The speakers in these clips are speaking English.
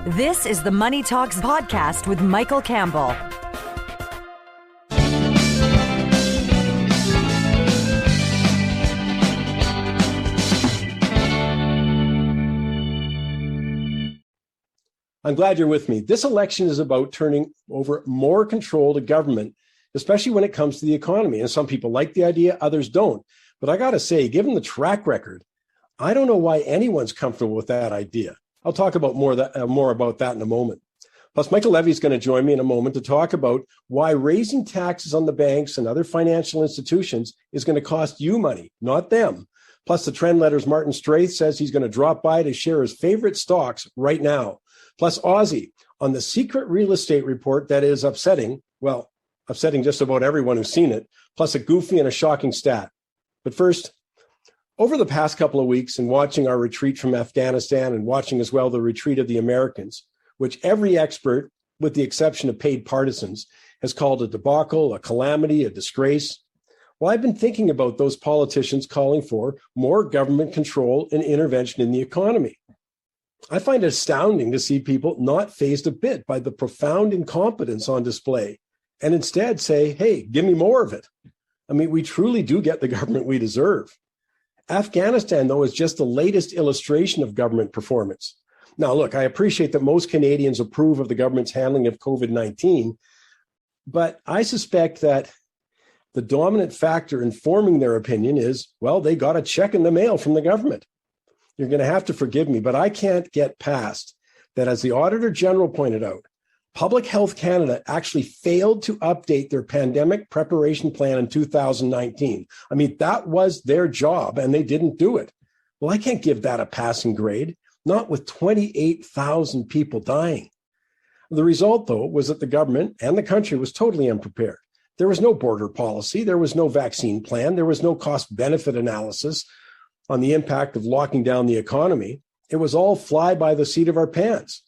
This is the Money Talks podcast with Michael Campbell. I'm glad you're with me. This election is about turning over more control to government, especially when it comes to the economy. And some people like the idea, others don't. But I got to say, given the track record, I don't know why anyone's comfortable with that idea. I'll talk about more about that in a moment. Plus, Michael Levy is going to join me in a moment to talk about why raising taxes on the banks and other financial institutions is going to cost you money, not them. Plus, the Trend Letter's Martin Straith says he's going to drop by to share his favorite stocks right now. Plus, Ozzie on the secret real estate report that is upsetting just about everyone who's seen it, plus a goofy and a shocking stat. But first, over the past couple of weeks and watching our retreat from Afghanistan and watching as well the retreat of the Americans, which every expert, with the exception of paid partisans, has called a debacle, a calamity, a disgrace. Well, I've been thinking about those politicians calling for more government control and intervention in the economy. I find it astounding to see people not fazed a bit by the profound incompetence on display and instead say, hey, give me more of it. I mean, we truly do get the government we deserve. Afghanistan, though, is just the latest illustration of government performance. Now, look, I appreciate that most Canadians approve of the government's handling of COVID-19, but I suspect that the dominant factor in forming their opinion is, well, they got a check in the mail from the government. You're going to have to forgive me, but I can't get past that, as the Auditor General pointed out, Public Health Canada actually failed to update their pandemic preparation plan in 2019. I mean, that was their job, and they didn't do it. Well, I can't give that a passing grade, not with 28,000 people dying. The result, though, was that the government and the country was totally unprepared. There was no border policy. There was no vaccine plan. There was no cost-benefit analysis on the impact of locking down the economy. It was all fly by the seat of our pants,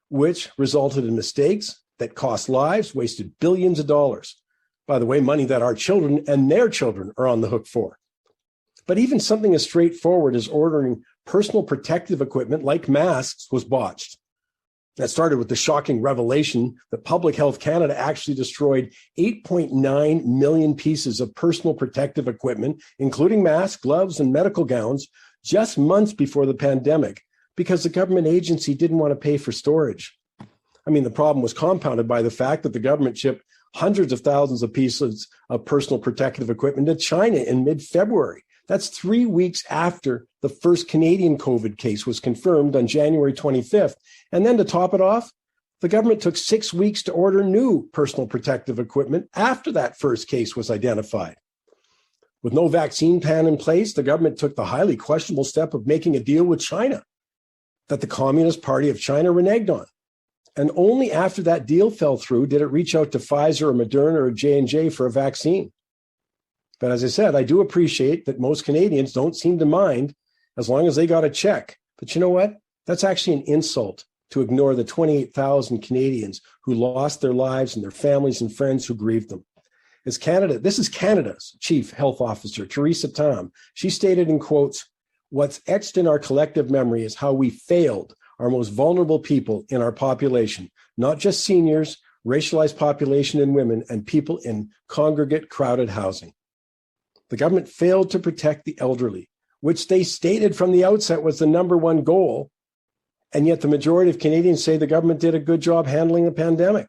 which resulted in mistakes that cost lives, wasted billions of dollars. By the way, money that our children and their children are on the hook for. But even something as straightforward as ordering personal protective equipment like masks was botched. That started with the shocking revelation that Public Health Canada actually destroyed 8.9 million pieces of personal protective equipment, including masks, gloves, and medical gowns, just months before the pandemic, because the government agency didn't want to pay for storage. I mean, the problem was compounded by the fact that the government shipped hundreds of thousands of pieces of personal protective equipment to China in mid-February. That's 3 weeks after the first Canadian COVID case was confirmed on January 25th. And then to top it off, the government took 6 weeks to order new personal protective equipment after that first case was identified. With no vaccine plan in place, the government took the highly questionable step of making a deal with China that the Communist Party of China reneged on. And only after that deal fell through did it reach out to Pfizer or Moderna or J&J for a vaccine. But as I said, I do appreciate that most Canadians don't seem to mind as long as they got a check. But you know what? That's actually an insult to ignore the 28,000 Canadians who lost their lives and their families and friends who grieved them. This is Canada's Chief Health Officer, Theresa Tam. She stated in quotes, "What's etched in our collective memory is how we failed our most vulnerable people in our population, not just seniors, racialized population and women, and people in congregate crowded housing. The government failed to protect the elderly, which they stated from the outset was the number one goal. And yet the majority of Canadians say the government did a good job handling the pandemic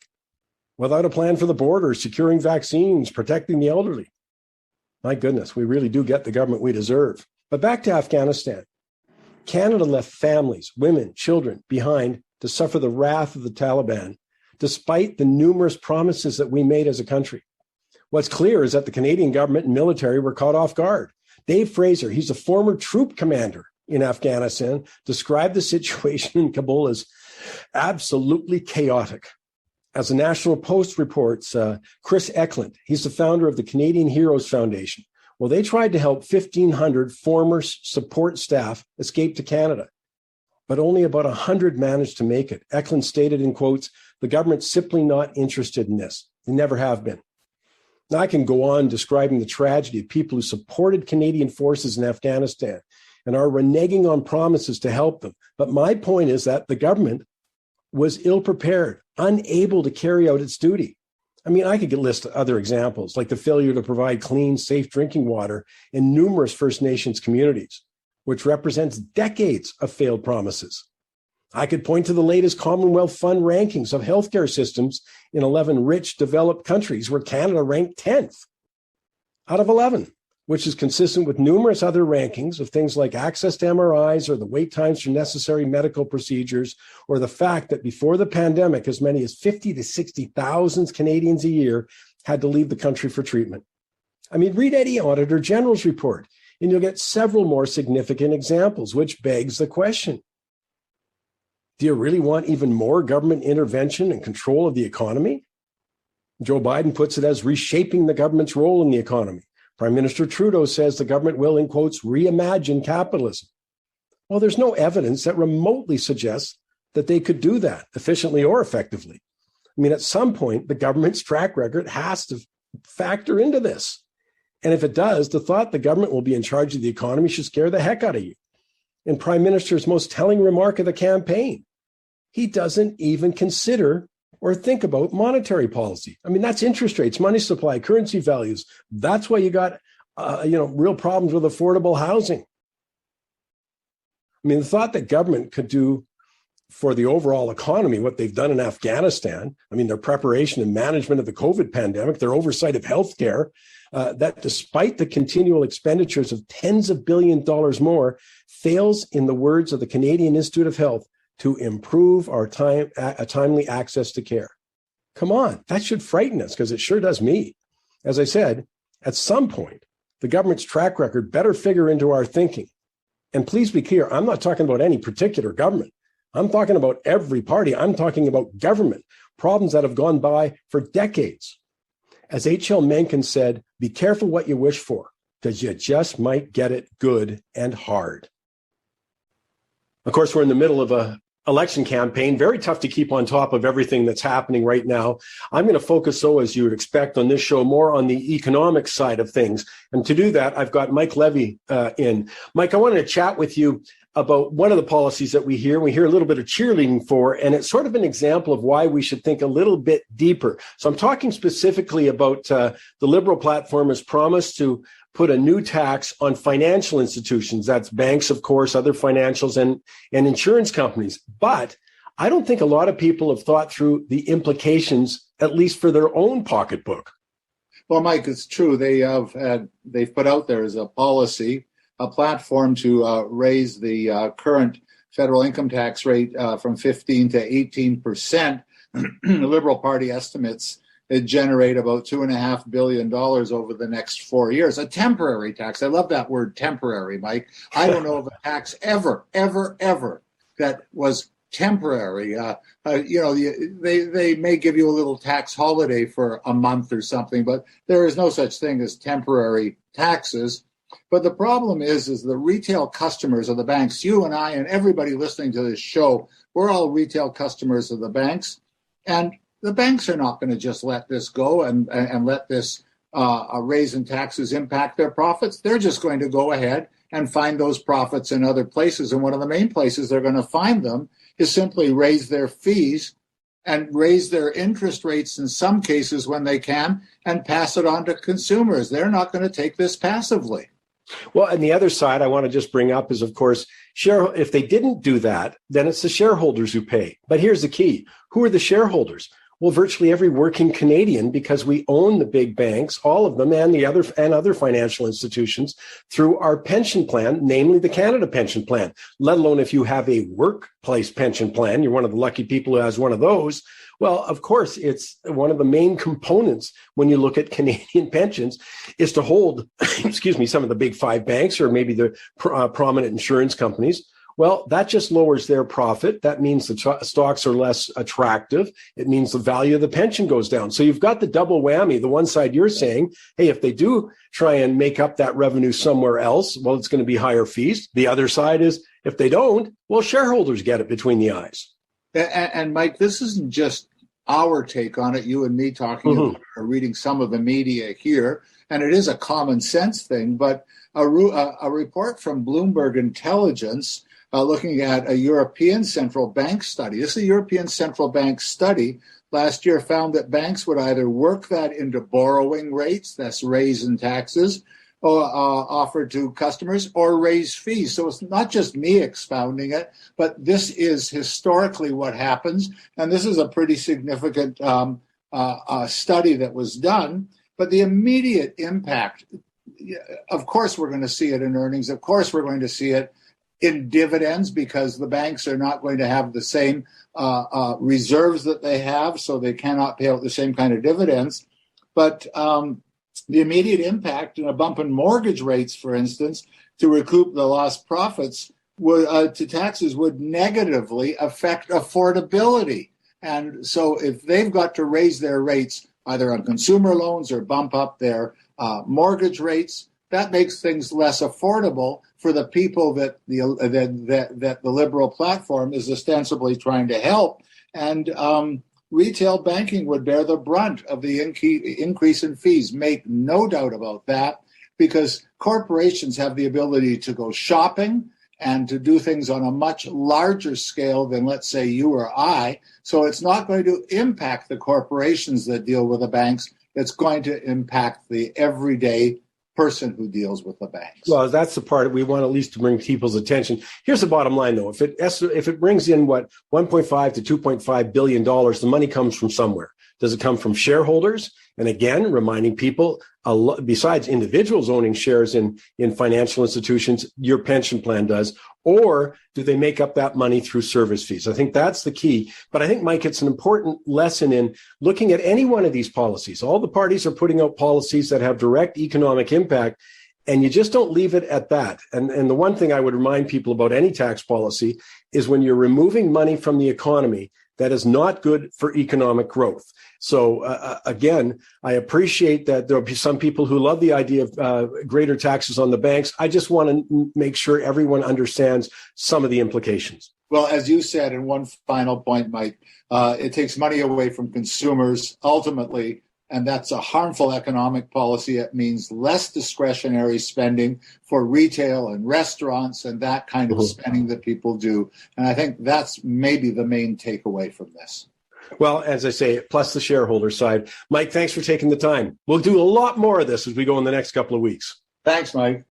without a plan for the border, securing vaccines, protecting the elderly. My goodness, we really do get the government we deserve. But back to Afghanistan. Canada left families, women, children behind to suffer the wrath of the Taliban, despite the numerous promises that we made as a country. What's clear is that the Canadian government and military were caught off guard. Dave Fraser, he's a former troop commander in Afghanistan, described the situation in Kabul as absolutely chaotic. As the National Post reports, Chris Eklund, he's the founder of the Canadian Heroes Foundation. Well, they tried to help 1,500 former support staff escape to Canada, but only about 100 managed to make it. Eklund stated in quotes, "The government's simply not interested in this. They never have been." Now, I can go on describing the tragedy of people who supported Canadian forces in Afghanistan and are reneging on promises to help them. But my point is that the government was ill-prepared, unable to carry out its duty. I mean, I could list other examples, like the failure to provide clean, safe drinking water in numerous First Nations communities, which represents decades of failed promises. I could point to the latest Commonwealth Fund rankings of healthcare systems in 11 rich, developed countries, where Canada ranked 10th out of 11, which is consistent with numerous other rankings of things like access to MRIs or the wait times for necessary medical procedures, or the fact that before the pandemic, as many as 50 to 60,000 Canadians a year had to leave the country for treatment. I mean, read any Auditor General's report, and you'll get several more significant examples, which begs the question: do you really want even more government intervention and control of the economy? Joe Biden puts it as reshaping the government's role in the economy. Prime Minister Trudeau says the government will, in quotes, reimagine capitalism. Well, there's no evidence that remotely suggests that they could do that efficiently or effectively. I mean, at some point, the government's track record has to factor into this. And if it does, the thought the government will be in charge of the economy should scare the heck out of you. In Prime Minister's most telling remark of the campaign, he doesn't even consider or think about monetary policy. I mean, that's interest rates, money supply, currency values. That's why you got, real problems with affordable housing. I mean, the thought that government could do for the overall economy what they've done in Afghanistan, I mean, their preparation and management of the COVID pandemic, their oversight of healthcare, that despite the continual expenditures of tens of billions of dollars more, fails, in the words of the Canadian Institute of Health, to improve our timely access to care. Come on, that should frighten us, because it sure does me. As I said, at some point, the government's track record better figure into our thinking. And please be clear, I'm not talking about any particular government. I'm talking about every party. I'm talking about government, problems that have gone by for decades. As H.L. Mencken said, be careful what you wish for, because you just might get it good and hard. Of course, we're in the middle of a election campaign. Very tough to keep on top of everything that's happening right now. I'm going to focus, though, as you would expect, on this show more on the economic side of things. And to do that, I've got Mike Levy in. Mike, I wanted to chat with you about one of the policies that we hear a little bit of cheerleading for, and it's sort of an example of why we should think a little bit deeper. So I'm talking specifically about the Liberal platform has promised to put a new tax on financial institutions. That's banks, of course, other financials and insurance companies. But I don't think a lot of people have thought through the implications, at least for their own pocketbook. Well, Mike, it's true. They've put out there as a policy, a platform to raise the current federal income tax rate from 15 to 18%. The Liberal Party estimates it generate about $2.5 billion over the next 4 years. A temporary tax. I love that word, temporary, Mike. I don't know of a tax ever that was temporary. They may give you a little tax holiday for a month or something, but there is no such thing as temporary taxes. But the problem is the retail customers of the banks, you and I and everybody listening to this show, we're all retail customers of the banks. And the banks are not going to just let this go and let this raise in taxes impact their profits. They're just going to go ahead and find those profits in other places. And one of the main places they're going to find them is simply raise their fees and raise their interest rates in some cases when they can and pass it on to consumers. They're not going to take this passively. Well, and the other side I want to just bring up is, of course, if they didn't do that, then it's the shareholders who pay. But here's the key. Who are the shareholders? Well, virtually every working Canadian, because we own the big banks, all of them, and other financial institutions through our pension plan, namely the Canada Pension Plan, let alone if you have a workplace pension plan. You're one of the lucky people who has one of those. Well, of course, it's one of the main components when you look at Canadian pensions is to hold, some of the big five banks or maybe the prominent insurance companies. Well, that just lowers their profit. That means the stocks are less attractive. It means the value of the pension goes down. So you've got the double whammy. The one side you're saying, hey, if they do try and make up that revenue somewhere else, well, it's going to be higher fees. The other side is if they don't, well, shareholders get it between the eyes. And Mike, this isn't just our take on it, you and me talking about or reading some of the media here. And it is a common sense thing, but a report from Bloomberg Intelligence looking at a European central bank study. This is a European central bank study last year found that banks would either work that into borrowing rates, that's raise in taxes, or offered to customers, or raise fees. So it's not just me expounding it, but this is historically what happens. And this is a pretty significant study that was done. But the immediate impact, of course, we're going to see it in earnings. Of course, we're going to see it in dividends because the banks are not going to have the same reserves that they have, so they cannot pay out the same kind of dividends. But the immediate impact in a bump in mortgage rates, for instance, to recoup the lost profits to taxes would negatively affect affordability. And so if they've got to raise their rates either on consumer loans or bump up their mortgage rates, that makes things less affordable for the people that the Liberal platform is ostensibly trying to help. And retail banking would bear the brunt of the increase in fees. Make no doubt about that, because corporations have the ability to go shopping and to do things on a much larger scale than, let's say, you or I. So it's not going to impact the corporations that deal with the banks. It's going to impact the everyday person who deals with the banks. Well, that's the part we want at least to bring people's attention. Here's the bottom line, though. If it brings in, what, $1.5 to $2.5 billion, the money comes from somewhere. Does it come from shareholders? And again, reminding people, besides individuals owning shares in financial institutions, your pension plan does. Or do they make up that money through service fees? I think that's the key. But I think, Mike, it's an important lesson in looking at any one of these policies. All the parties are putting out policies that have direct economic impact, and you just don't leave it at that. And the one thing I would remind people about any tax policy is when you're removing money from the economy, that is not good for economic growth. So again, I appreciate that there will be some people who love the idea of greater taxes on the banks. I just want to make sure everyone understands some of the implications. Well, as you said, and one final point, Mike, it takes money away from consumers ultimately, and that's a harmful economic policy. It means less discretionary spending for retail and restaurants and that kind of spending that people do. And I think that's maybe the main takeaway from this. Well, as I say, plus the shareholder side. Mike, thanks for taking the time. We'll do a lot more of this as we go in the next couple of weeks. Thanks, Mike.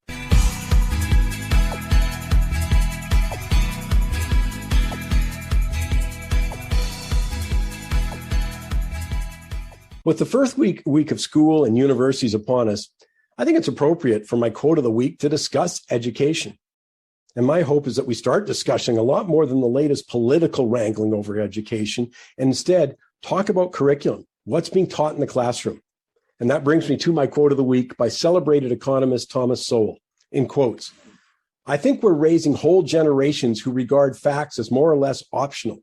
With the first week of school and universities upon us, I think it's appropriate for my quote of the week to discuss education. And my hope is that we start discussing a lot more than the latest political wrangling over education, and instead talk about curriculum, what's being taught in the classroom. And that brings me to my quote of the week by celebrated economist Thomas Sowell, in quotes, "I think we're raising whole generations who regard facts as more or less optional.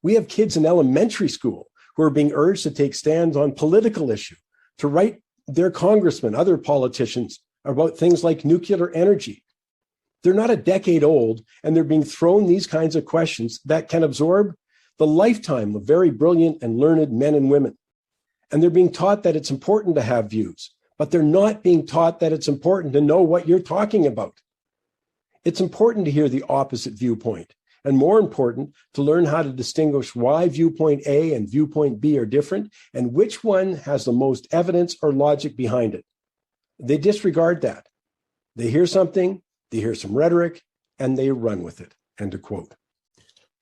We have kids in elementary school who are being urged to take stands on political issues, to write their congressmen, other politicians, about things like nuclear energy. They're not a decade old, and they're being thrown these kinds of questions that can absorb the lifetime of very brilliant and learned men and women. And they're being taught that it's important to have views, but they're not being taught that it's important to know what you're talking about. It's important to hear the opposite viewpoint, and more important, to learn how to distinguish why viewpoint A and viewpoint B are different and which one has the most evidence or logic behind it. They disregard that. They hear something, they hear some rhetoric, and they run with it." End of quote.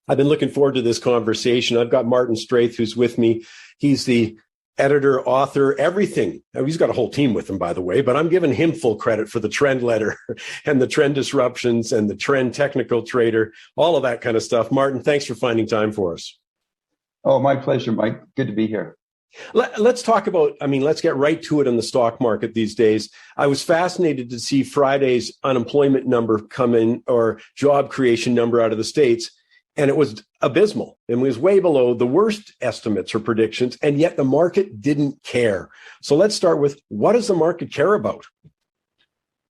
I've been looking forward to this conversation. I've got Martin Straith, who's with me. He's the editor, author, everything. Now, he's got a whole team with him, by the way, but I'm giving him full credit for the trend letter and the trend disruptions and the trend technical trader, all of that kind of stuff. Martin, thanks for finding time for us. Oh, my pleasure, Mike. Good to be here. Let's talk about, let's get right to it in the stock market these days. I was fascinated to see Friday's unemployment number come in, or job creation number out of the States. And it was abysmal. It was way below the worst estimates or predictions, and yet the market didn't care. So let's start with, what does the market care about?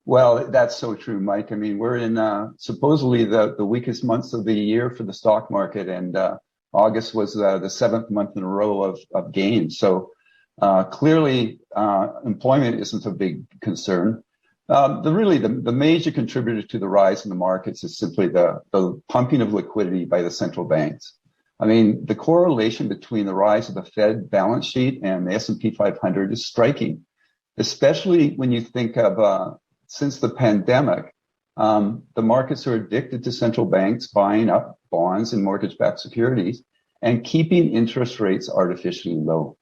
Well, that's so true, Mike. We're in supposedly the weakest months of the year for the stock market, and August was the seventh month in a row of gains. So clearly, employment isn't a big concern. The major contributor to the rise in the markets is simply the pumping of liquidity by the central banks. I mean, the correlation between the rise of the Fed balance sheet and the S&P 500 is striking, especially when you think of since the pandemic, the markets are addicted to central banks buying up bonds and mortgage-backed securities and keeping interest rates artificially low.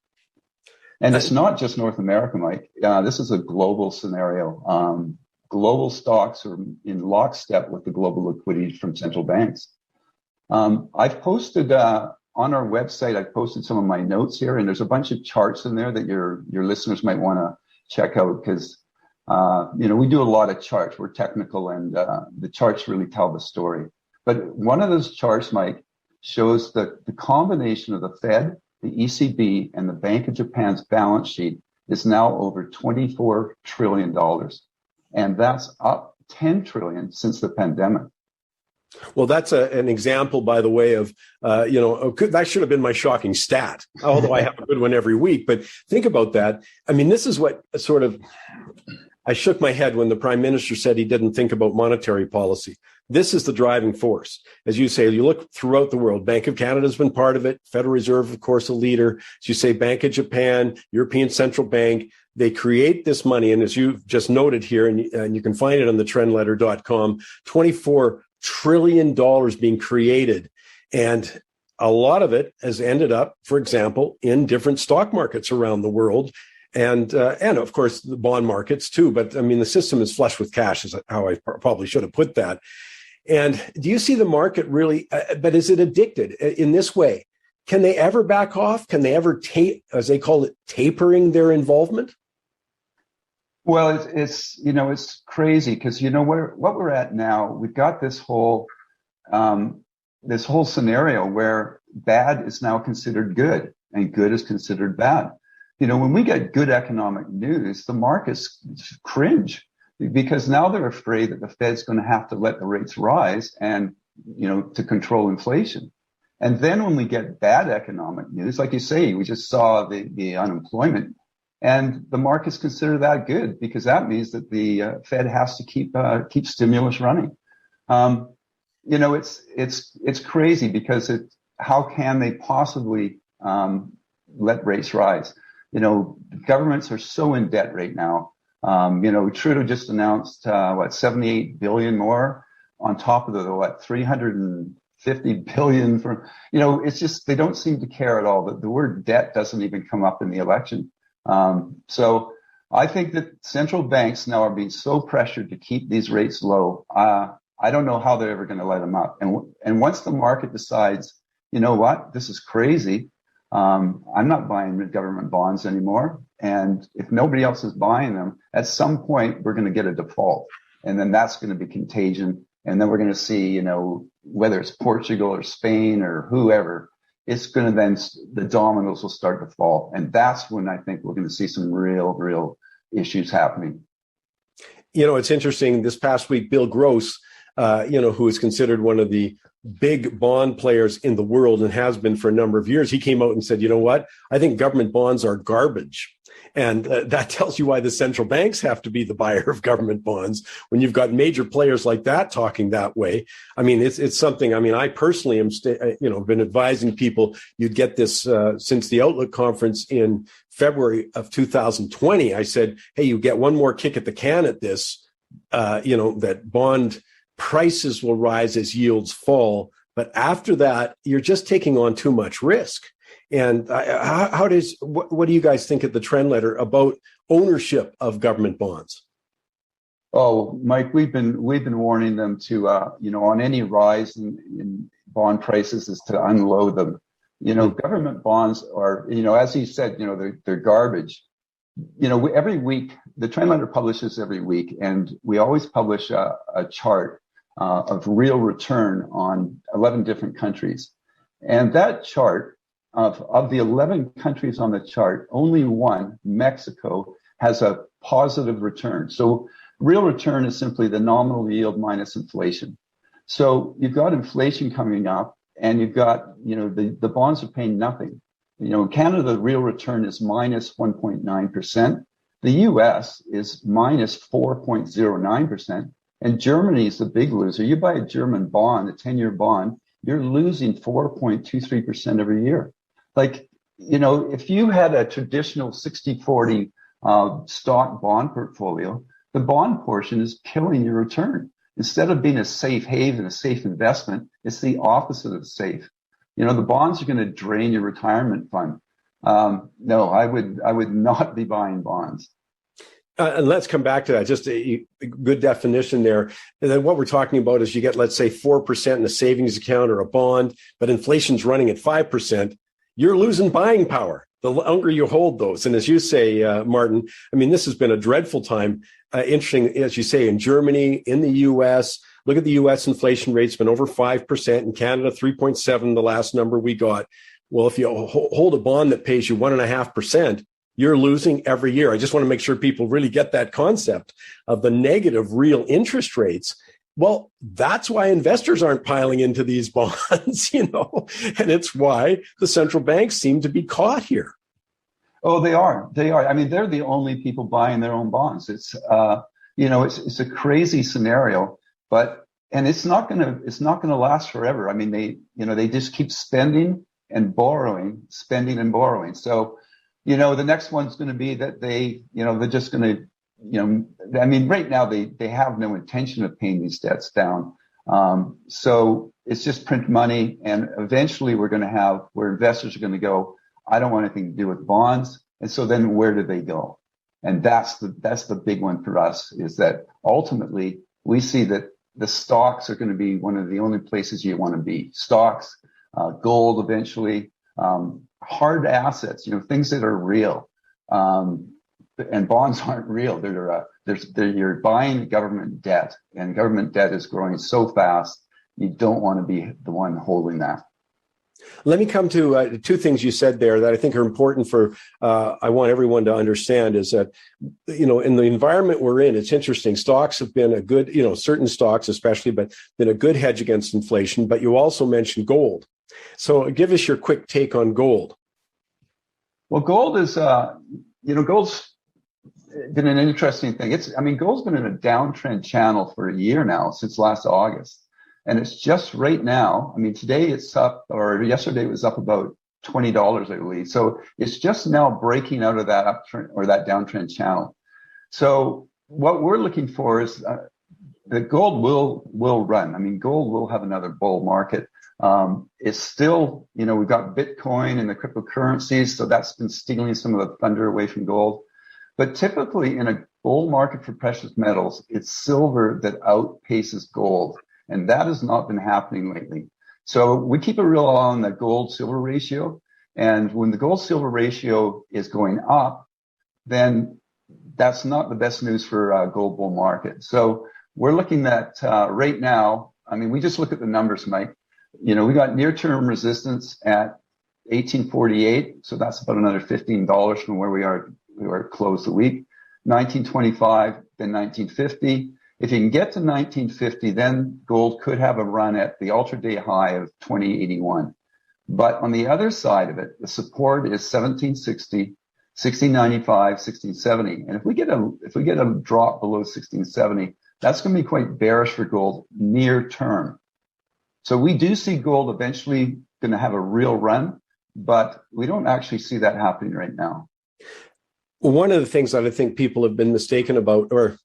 And it's not just North America, Mike. This is a global scenario. Global stocks are in lockstep with the global liquidity from central banks. I've posted on our website, I've posted some of my notes here, and there's a bunch of charts in there that your listeners might want to check out because, we do a lot of charts. We're technical, and the charts really tell the story. But one of those charts, Mike, shows that the combination of the Fed, the ECB, and the Bank of Japan's balance sheet is now over $24 trillion. And that's up 10 trillion since the pandemic. Well, that's an example, by the way, of, that should have been my shocking stat, although I have a good one every week. But think about that. I mean, this is what I shook my head when the prime minister said he didn't think about monetary policy. This is the driving force. As you say, you look throughout the world. Bank of Canada has been part of it. Federal Reserve, of course, a leader. As you say, Bank of Japan, European Central Bank. They create this money. And as you've just noted here, and you can find it on the trendletter.com, $24 trillion being created. And a lot of it has ended up, for example, in different stock markets around the world. And of course, the bond markets too. But I mean, the system is flush with cash is how I probably should have put that. And do you see the market really, but is it addicted in this way? Can they ever back off? Can they ever as they call it, tapering their involvement? Well, it's crazy because, what we're at now, we've got this whole scenario where bad is now considered good and good is considered bad. When we get good economic news, the markets cringe because now they're afraid that the Fed's going to have to let the rates rise and, to control inflation. And then when we get bad economic news, like you say, we just saw the unemployment, and the markets consider that good because that means that the Fed has to keep stimulus running. It's crazy because how can they possibly let rates rise? Governments are so in debt right now. Trudeau just announced 78 billion more on top of the 350 billion from. It's just they don't seem to care at all. The word debt doesn't even come up in the election. So I think that central banks now are being so pressured to keep these rates low. I don't know how they're ever going to let them up. And once the market decides, this is crazy. I'm not buying government bonds anymore. And if nobody else is buying them, at some point we're going to get a default, and then that's going to be contagion. And then we're going to see, whether it's Portugal or Spain or whoever, it's going to then the dominoes will start to fall. And that's when I think we're going to see some real issues happening. It's interesting. This past week, Bill Gross, who is considered one of the big bond players in the world and has been for a number of years, he came out and said, I think government bonds are garbage. And that tells you why the central banks have to be the buyer of government bonds when you've got major players like that talking that way. I mean, it's something. I mean, I personally am, been advising people. You'd get this since the Outlook conference in February of 2020. I said, hey, you get one more kick at the can at this. That bond prices will rise as yields fall, but after that, you're just taking on too much risk. And what do you guys think at the Trend Letter about ownership of government bonds? Oh, Mike, we've been warning them to, on any rise in bond prices is to unload them. Government bonds are, as he said, they're garbage. Every week, the Trend Letter publishes every week, and we always publish a chart of real return on 11 different countries. And that chart, of the 11 countries on the chart, only one, Mexico, has a positive return. So real return is simply the nominal yield minus inflation. So you've got inflation coming up, and you've got, the bonds are paying nothing. In Canada, the real return is minus 1.9%. The US is minus 4.09%, and Germany is the big loser. You buy a German bond, a 10-year bond, you're losing 4.23% every year. Like, if you had a traditional 60-40 stock bond portfolio, the bond portion is killing your return. Instead of being a safe haven, a safe investment, it's the opposite of safe. The bonds are going to drain your retirement fund. No, I would not be buying bonds. And let's come back to that. Just a good definition there. And then what we're talking about is you get, let's say, 4% in a savings account or a bond, but inflation's running at 5%. You're losing buying power the longer you hold those. And as you say, Martin, I mean, this has been a dreadful time. Interesting, as you say, in Germany, in the U.S., look at the U.S. inflation rate's been over 5%. In Canada, 3.7, the last number we got. Well, if you hold a bond that pays you 1.5%, you're losing every year. I just want to make sure people really get that concept of the negative real interest rates. Well, that's why investors aren't piling into these bonds, and it's why the central banks seem to be caught here. Oh, they are. I mean, they're the only people buying their own bonds. It's, it's a crazy scenario, and it's not going to last forever. I mean, they just keep spending and borrowing. So, the next one's going to be that they're just going to, I mean, right now they have no intention of paying these debts down. So it's just print money. And eventually we're going to have where investors are going to go, I don't want anything to do with bonds. And so then where do they go? And that's the big one for us, is that ultimately we see that the stocks are going to be one of the only places you want to be. Stocks, gold eventually, hard assets, things that are real. And bonds aren't real. You're buying government debt, and government debt is growing so fast. You don't want to be the one holding that. Let me come to two things you said there that I think are important for, I want everyone to understand, is that, in the environment we're in, it's interesting. Stocks have been a good, certain stocks especially, but been a good hedge against inflation. But you also mentioned gold. So give us your quick take on gold. Well, gold is, gold's been an interesting thing. Gold's been in a downtrend channel for a year now, since last August. And it's just right now, today it's up, or yesterday it was up about $20, I believe. So it's just now breaking out of that uptrend or that downtrend channel. So what we're looking for is that gold will run. Gold will have another bull market. It's still, we've got Bitcoin and the cryptocurrencies, so that's been stealing some of the thunder away from gold. But typically in a bull market for precious metals, it's silver that outpaces gold. And that has not been happening lately. So we keep a real eye on the gold-silver ratio. And when the gold-silver ratio is going up, then that's not the best news for a gold bull market. So we're looking at right now, we just look at the numbers, Mike. We got near-term resistance at 1848. So that's about another $15 from where we are closed the week. 1925, then 1950. If you can get to 1950, then gold could have a run at the ultra-day high of 2081. But on the other side of it, the support is 1760, 1695, 1670. And if we get a drop below 1670, that's going to be quite bearish for gold near term. So we do see gold eventually going to have a real run, but we don't actually see that happening right now. One of the things that I think people have been mistaken about, or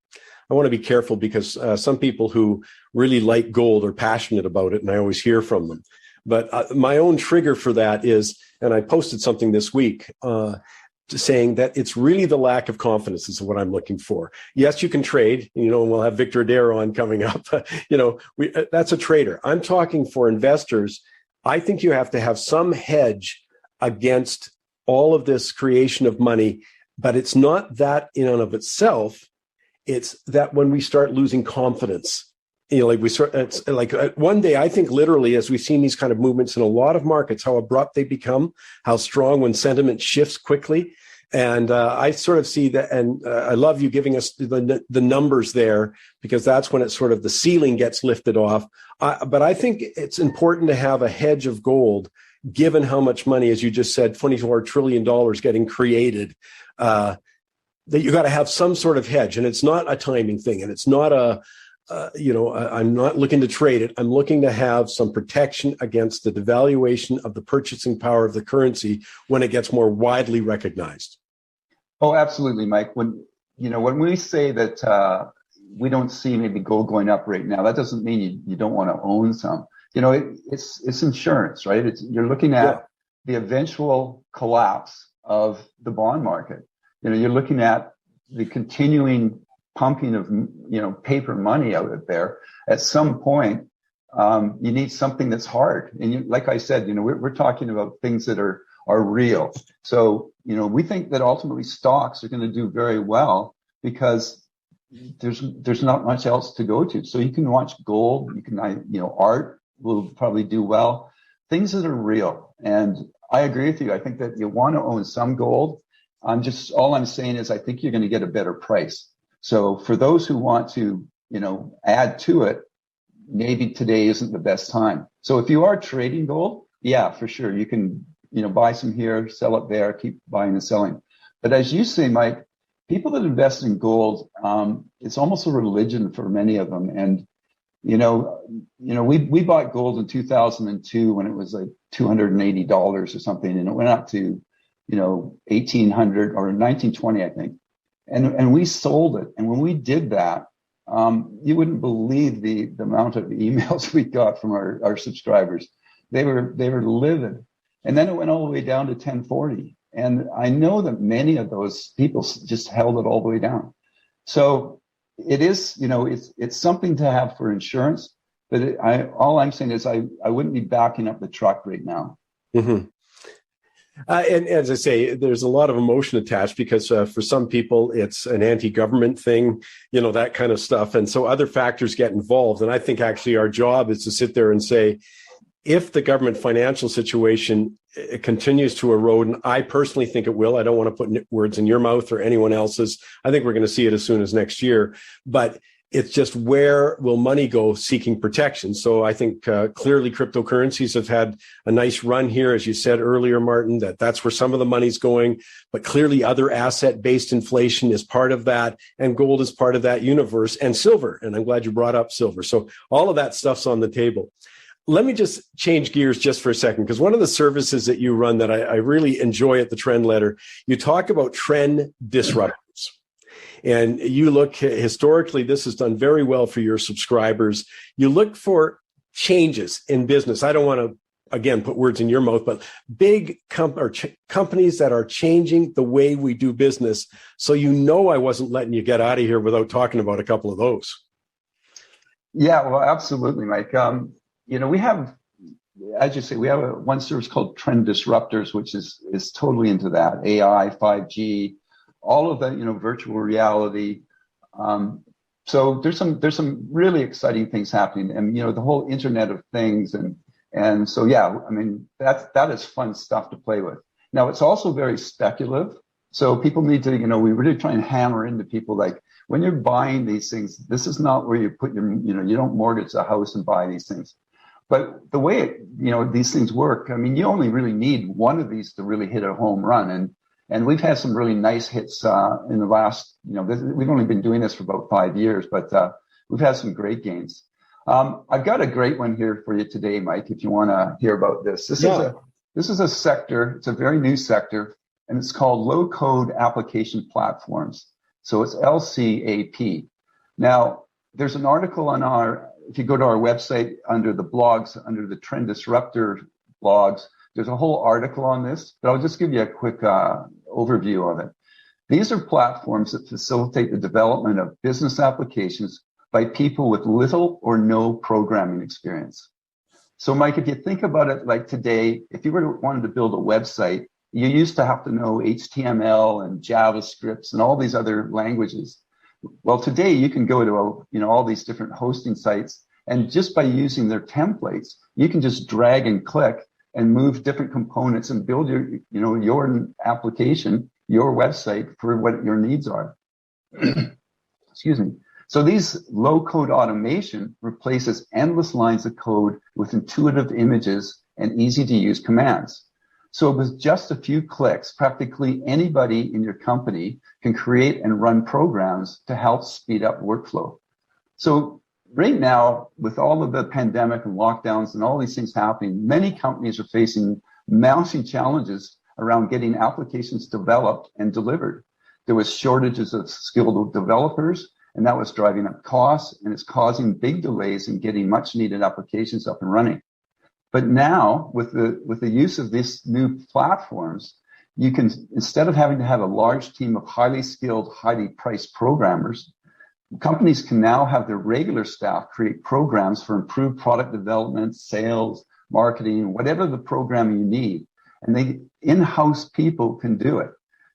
I want to be careful because some people who really like gold are passionate about it, and I always hear from them. But my own trigger for that is, and I posted something this week saying that it's really the lack of confidence is what I'm looking for. Yes, you can trade, and we'll have Victor Adair on coming up. That's a trader. I'm talking for investors. I think you have to have some hedge against all of this creation of money, but it's not that in and of itself. It's that when we start losing confidence, it's like one day, I think literally, as we've seen these kind of movements in a lot of markets, how abrupt they become, how strong when sentiment shifts quickly. And I sort of see that. And I love you giving us the numbers there, because that's when it's sort of the ceiling gets lifted off. But I think it's important to have a hedge of gold, given how much money, as you just said, $24 trillion getting created. that you got to have some sort of hedge, and it's not a timing thing, and it's not I'm not looking to trade it. I'm looking to have some protection against the devaluation of the purchasing power of the currency when it gets more widely recognized. Oh, absolutely, Mike. When we say that we don't see maybe gold going up right now, that doesn't mean you don't want to own some. It's insurance, right? You're looking at the eventual collapse of the bond market. You're looking at the continuing pumping of paper money out there. At some point, you need something that's hard. And like I said, we're talking about things that are real. So we think that ultimately stocks are going to do very well because there's not much else to go to. So you can watch gold, art will probably do well. Things that are real. And I agree with you. I think that you want to own some gold. All I'm saying is I think you're going to get a better price. So for those who want to, add to it, maybe today isn't the best time. So if you are trading gold, yeah, for sure. You can, buy some here, sell it there, keep buying and selling. But as you say, Mike, people that invest in gold, it's almost a religion for many of them. And, we bought gold in 2002 when it was like $280 or something, and it went up to, 1800 or 1920, I think. And we sold it. And when we did that, you wouldn't believe the amount of emails we got from our subscribers. They were livid. And then it went all the way down to 1040. And I know that many of those people just held it all the way down. So it is, it's something to have for insurance. But all I'm saying is I wouldn't be backing up the truck right now. Mm-hmm. And as I say, there's a lot of emotion attached because for some people, it's an anti-government thing, that kind of stuff. And so other factors get involved. And I think actually our job is to sit there and say, if the government financial situation continues to erode, and I personally think it will, I don't want to put words in your mouth or anyone else's. I think we're going to see it as soon as next year. But it's just where will money go seeking protection? So I think clearly cryptocurrencies have had a nice run here. As you said earlier, Martin, that's where some of the money's going. But clearly other asset-based inflation is part of that. And gold is part of that universe, and silver. And I'm glad you brought up silver. So all of that stuff's on the table. Let me just change gears just for a second, because one of the services that you run that I really enjoy at the Trend Letter, you talk about trend disruptors. And you look historically, this has done very well for your subscribers. You look for changes in business. I don't want to, again, put words in your mouth, but big companies that are changing the way we do business. So I wasn't letting you get out of here without talking about a couple of those. Yeah, well, absolutely, Mike. We have, as you say, we have one service called Trend Disruptors, which is totally into that. AI, 5G, all of that, virtual reality. So there's some really exciting things happening, and the whole Internet of Things, and so yeah, I mean that is fun stuff to play with. Now it's also very speculative, so people need to, we really try and hammer into people like when you're buying these things, this is not where you put your, you don't mortgage a house and buy these things. But the way these things work, I mean, you only really need one of these to really hit a home run, and we've had some really nice hits in the last, we've only been doing this for about 5 years, but we've had some great gains. I've got a great one here for you today, Mike, if you want to hear about this. This is a sector, it's a very new sector, and it's called low-code application platforms. So it's LCAP. Now, there's an article on if you go to our website under the blogs, under the Trend Disruptor blogs, there's a whole article on this, but I'll just give you a quick overview of it. These are platforms that facilitate the development of business applications by people with little or no programming experience. So, Mike, if you think about it like today, if you wanted to build a website, you used to have to know HTML and JavaScript and all these other languages. Well, today you can go to all these different hosting sites, and just by using their templates, you can just drag and click and move different components and build your application, your website for what your needs are. Excuse me. So these low-code automation replaces endless lines of code with intuitive images and easy-to-use commands. So with just a few clicks, practically anybody in your company can create and run programs to help speed up workflow. So right now, with all of the pandemic and lockdowns and all these things happening, many companies are facing mounting challenges around getting applications developed and delivered. There was shortages of skilled developers, and that was driving up costs, and it's causing big delays in getting much needed applications up and running. But now, with the use of these new platforms, you can, instead of having to have a large team of highly skilled, highly priced programmers, companies can now have their regular staff create programs for improved product development, sales, marketing, whatever the program you need. And they in-house people can do it.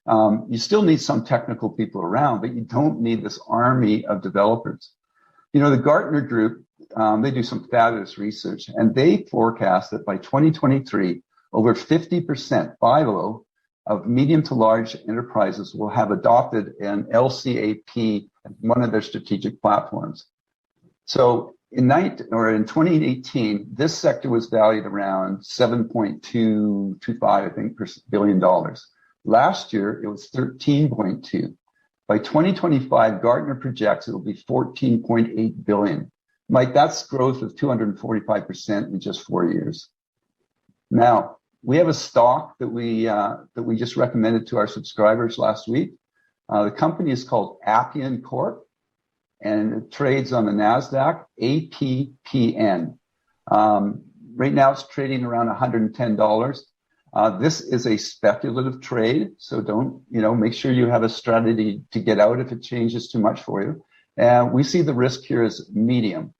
You still need some technical people around, but you don't need this army of developers. The Gartner Group, they do some fabulous research, and they forecast that by 2023, over 50%, of medium to large enterprises will have adopted an LCAP as one of their strategic platforms. So in 2018, this sector was valued around $7.225 billion. Last year, it was 13.2. By 2025, Gartner projects it will be 14.8 billion. Mike, that's growth of 245% in just 4 years. Now, we have a stock that we just recommended to our subscribers last week. The company is called Appian Corp, and it trades on the NASDAQ, APPN. Right now, it's trading around $110. This is a speculative trade, so don't, make sure you have a strategy to get out if it changes too much for you. And we see the risk here as medium.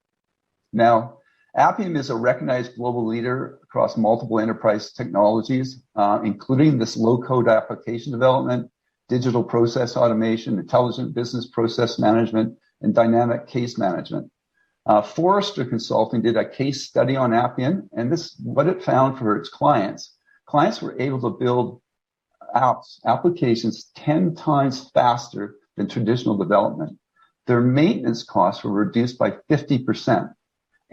Now, Appian is a recognized global leader across multiple enterprise technologies, including this low-code application development, digital process automation, intelligent business process management, and dynamic case management. Forrester Consulting did a case study on Appian, and this what it found for its clients. Clients were able to build applications 10 times faster than traditional development. Their maintenance costs were reduced by 50%,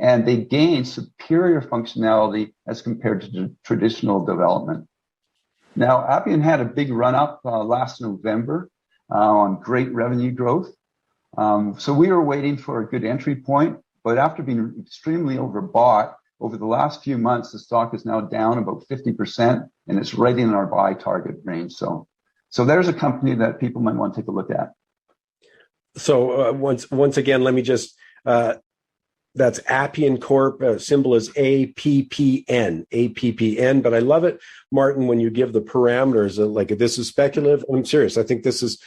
and they gained superior functionality as compared to traditional development. Now, Appian had a big run-up last November on great revenue growth. So we were waiting for a good entry point, but after being extremely overbought, over the last few months, the stock is now down about 50%, and it's right in our buy target range. So there's a company that people might want to take a look at. So once again, let me just, that's Appian Corp, symbol is APPN, but I love it, Martin, when you give the parameters, like if this is speculative. I'm serious. I think this is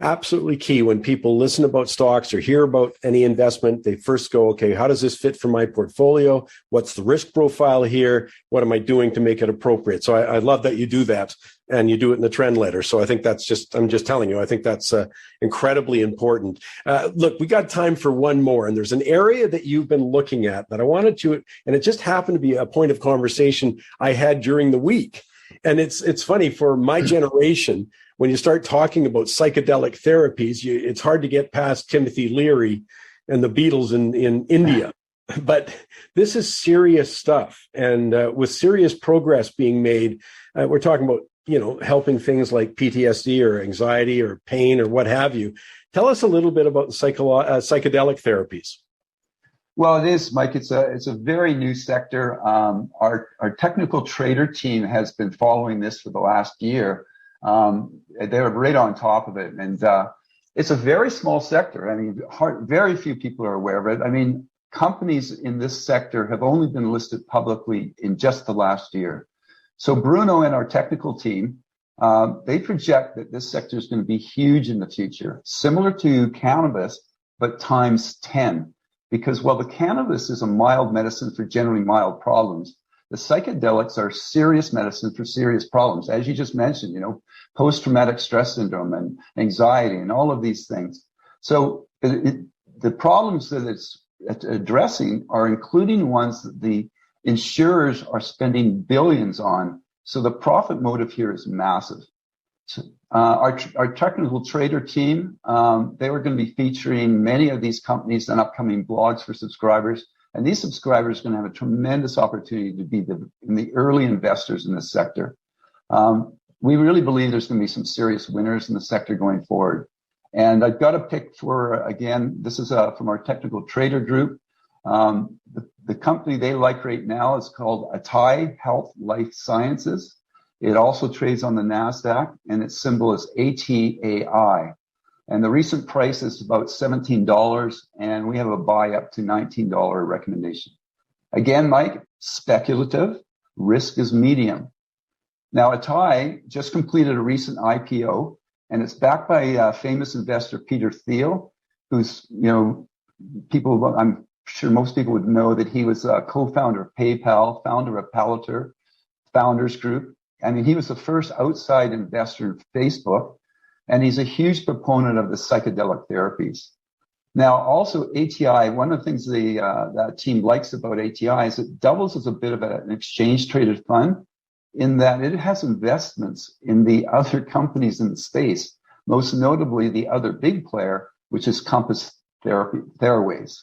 absolutely key. When people listen about stocks or hear about any investment, they first go, okay, how does this fit for my portfolio? What's the risk profile here? What am I doing to make it appropriate? So I love that you do that, and you do it in the trend letter. So I think that's I'm just telling you, I think that's incredibly important. Look, we got time for one more, and there's an area that you've been looking at that I wanted to, and it just happened to be a point of conversation I had during the week. And it's funny for my generation, when you start talking about psychedelic therapies, it's hard to get past Timothy Leary and the Beatles in India. But this is serious stuff. And with serious progress being made, we're talking about, helping things like PTSD or anxiety or pain or what have you. Tell us a little bit about psychedelic therapies. Well, it is, Mike. It's a very new sector. Our technical trader team has been following this for the last year. They're right on top of it, and it's a very small sector. I mean, very few people are aware of it. I mean, companies in this sector have only been listed publicly in just the last year. So Bruno and our technical team, they project that this sector is going to be huge in the future, similar to cannabis, but times 10. Because while the cannabis is a mild medicine for generally mild problems, the psychedelics are serious medicine for serious problems. As you just mentioned, post-traumatic stress syndrome and anxiety and all of these things. So the problems that it's addressing are including ones that the insurers are spending billions on. So the profit motive here is massive. So, our technical trader team, they were going to be featuring many of these companies in upcoming blogs for subscribers. And these subscribers are going to have a tremendous opportunity to be in the early investors in this sector. We really believe there's going to be some serious winners in the sector going forward. And I've got a pick for, again, this is from our technical trader group. The company they like right now is called Atai Health Life Sciences. It also trades on the NASDAQ, and its symbol is ATAI. And the recent price is about $17, and we have a buy up to $19 recommendation. Again, Mike, speculative, risk is medium. Now, Atai just completed a recent IPO, and it's backed by famous investor Peter Thiel, who's, I'm sure most people would know that he was a co-founder of PayPal, founder of Palantir, Founders Group. I mean, he was the first outside investor in Facebook, and he's a huge proponent of the psychedelic therapies. Now, also ATI, one of the things that team likes about ATI is it doubles as a bit of an exchange-traded fund in that it has investments in the other companies in the space, most notably the other big player, which is Compass Pathways.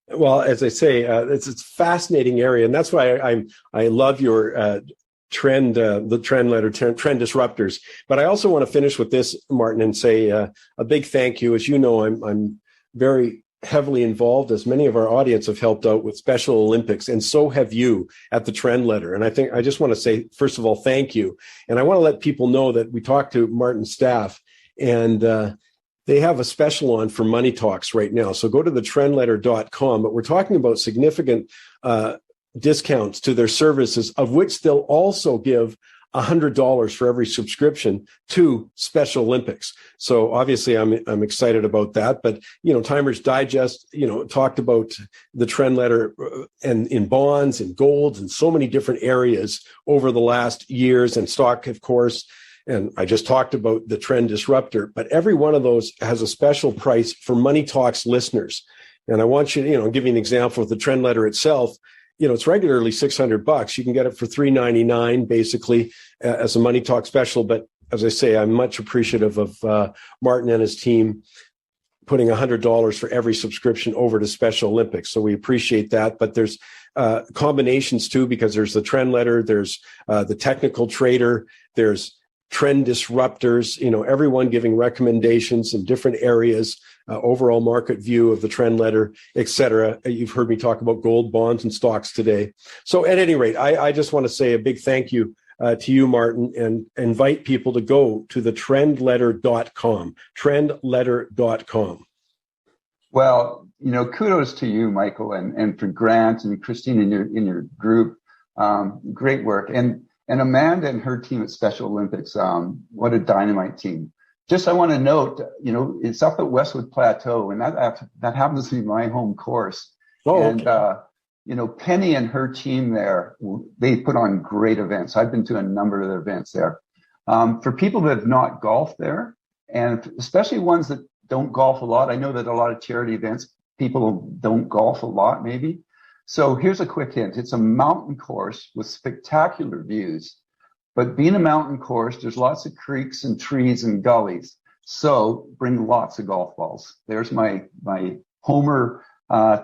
Well, as I say, it's a fascinating area, and that's why I love your the trend letter, trend disruptors. But I also want to finish with this, Martin, and say a big thank you. As you know, I'm very heavily involved, as many of our audience have helped out with Special Olympics, and so have you at the Trend Letter. And I just want to say, first of all, thank you. And I want to let people know that we talked to Martin's staff, and they have a special on for Money Talks right now. So go to thetrendletter.com. But we're talking about significant discounts to their services, of which they'll also give $100 for every subscription to Special Olympics. So obviously I'm excited about that. But, Timers Digest, talked about the Trend Letter and in bonds and golds and so many different areas over the last years, and stock, of course. And I just talked about the Trend Disruptor, but every one of those has a special price for Money Talks listeners. And I want you to, give you an example of the Trend Letter itself. It's regularly $600. You can get it for $3.99 basically as a Money Talk special. But as I say, I'm much appreciative of Martin and his team putting $100 for every subscription over to Special Olympics. So we appreciate that. But there's combinations too, because there's the Trend Letter, there's the Technical Trader, there's Trend Disruptors, everyone giving recommendations in different areas, overall market view of the Trend Letter, et cetera. You've heard me talk about gold, bonds, and stocks today. So at any rate, I just want to say a big thank you to you, Martin, and invite people to go to the trendletter.com, trendletter.com. Well, kudos to you, Michael, and for Grant and Christine in your group. Great work. And Amanda and her team at Special Olympics, what a dynamite team. Just I want to note, it's up at Westwood Plateau, and that happens to be my home course. Oh, and, okay. Penny and her team there, they put on great events. I've been to a number of their events there. For people that have not golfed there, and especially ones that don't golf a lot, I know that a lot of charity events, people don't golf a lot maybe. So here's a quick hint. It's a mountain course with spectacular views. But being a mountain course, there's lots of creeks and trees and gullies. So bring lots of golf balls. There's my homer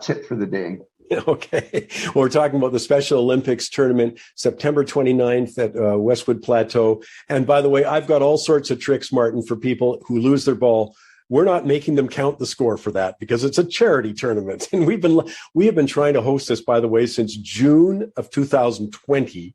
tip for the day. Okay. Well, we're talking about the Special Olympics tournament, September 29th at Westwood Plateau. And by the way, I've got all sorts of tricks, Martin, for people who lose their ball. We're not making them count the score for that because it's a charity tournament. And we have been trying to host this, by the way, since June of 2020.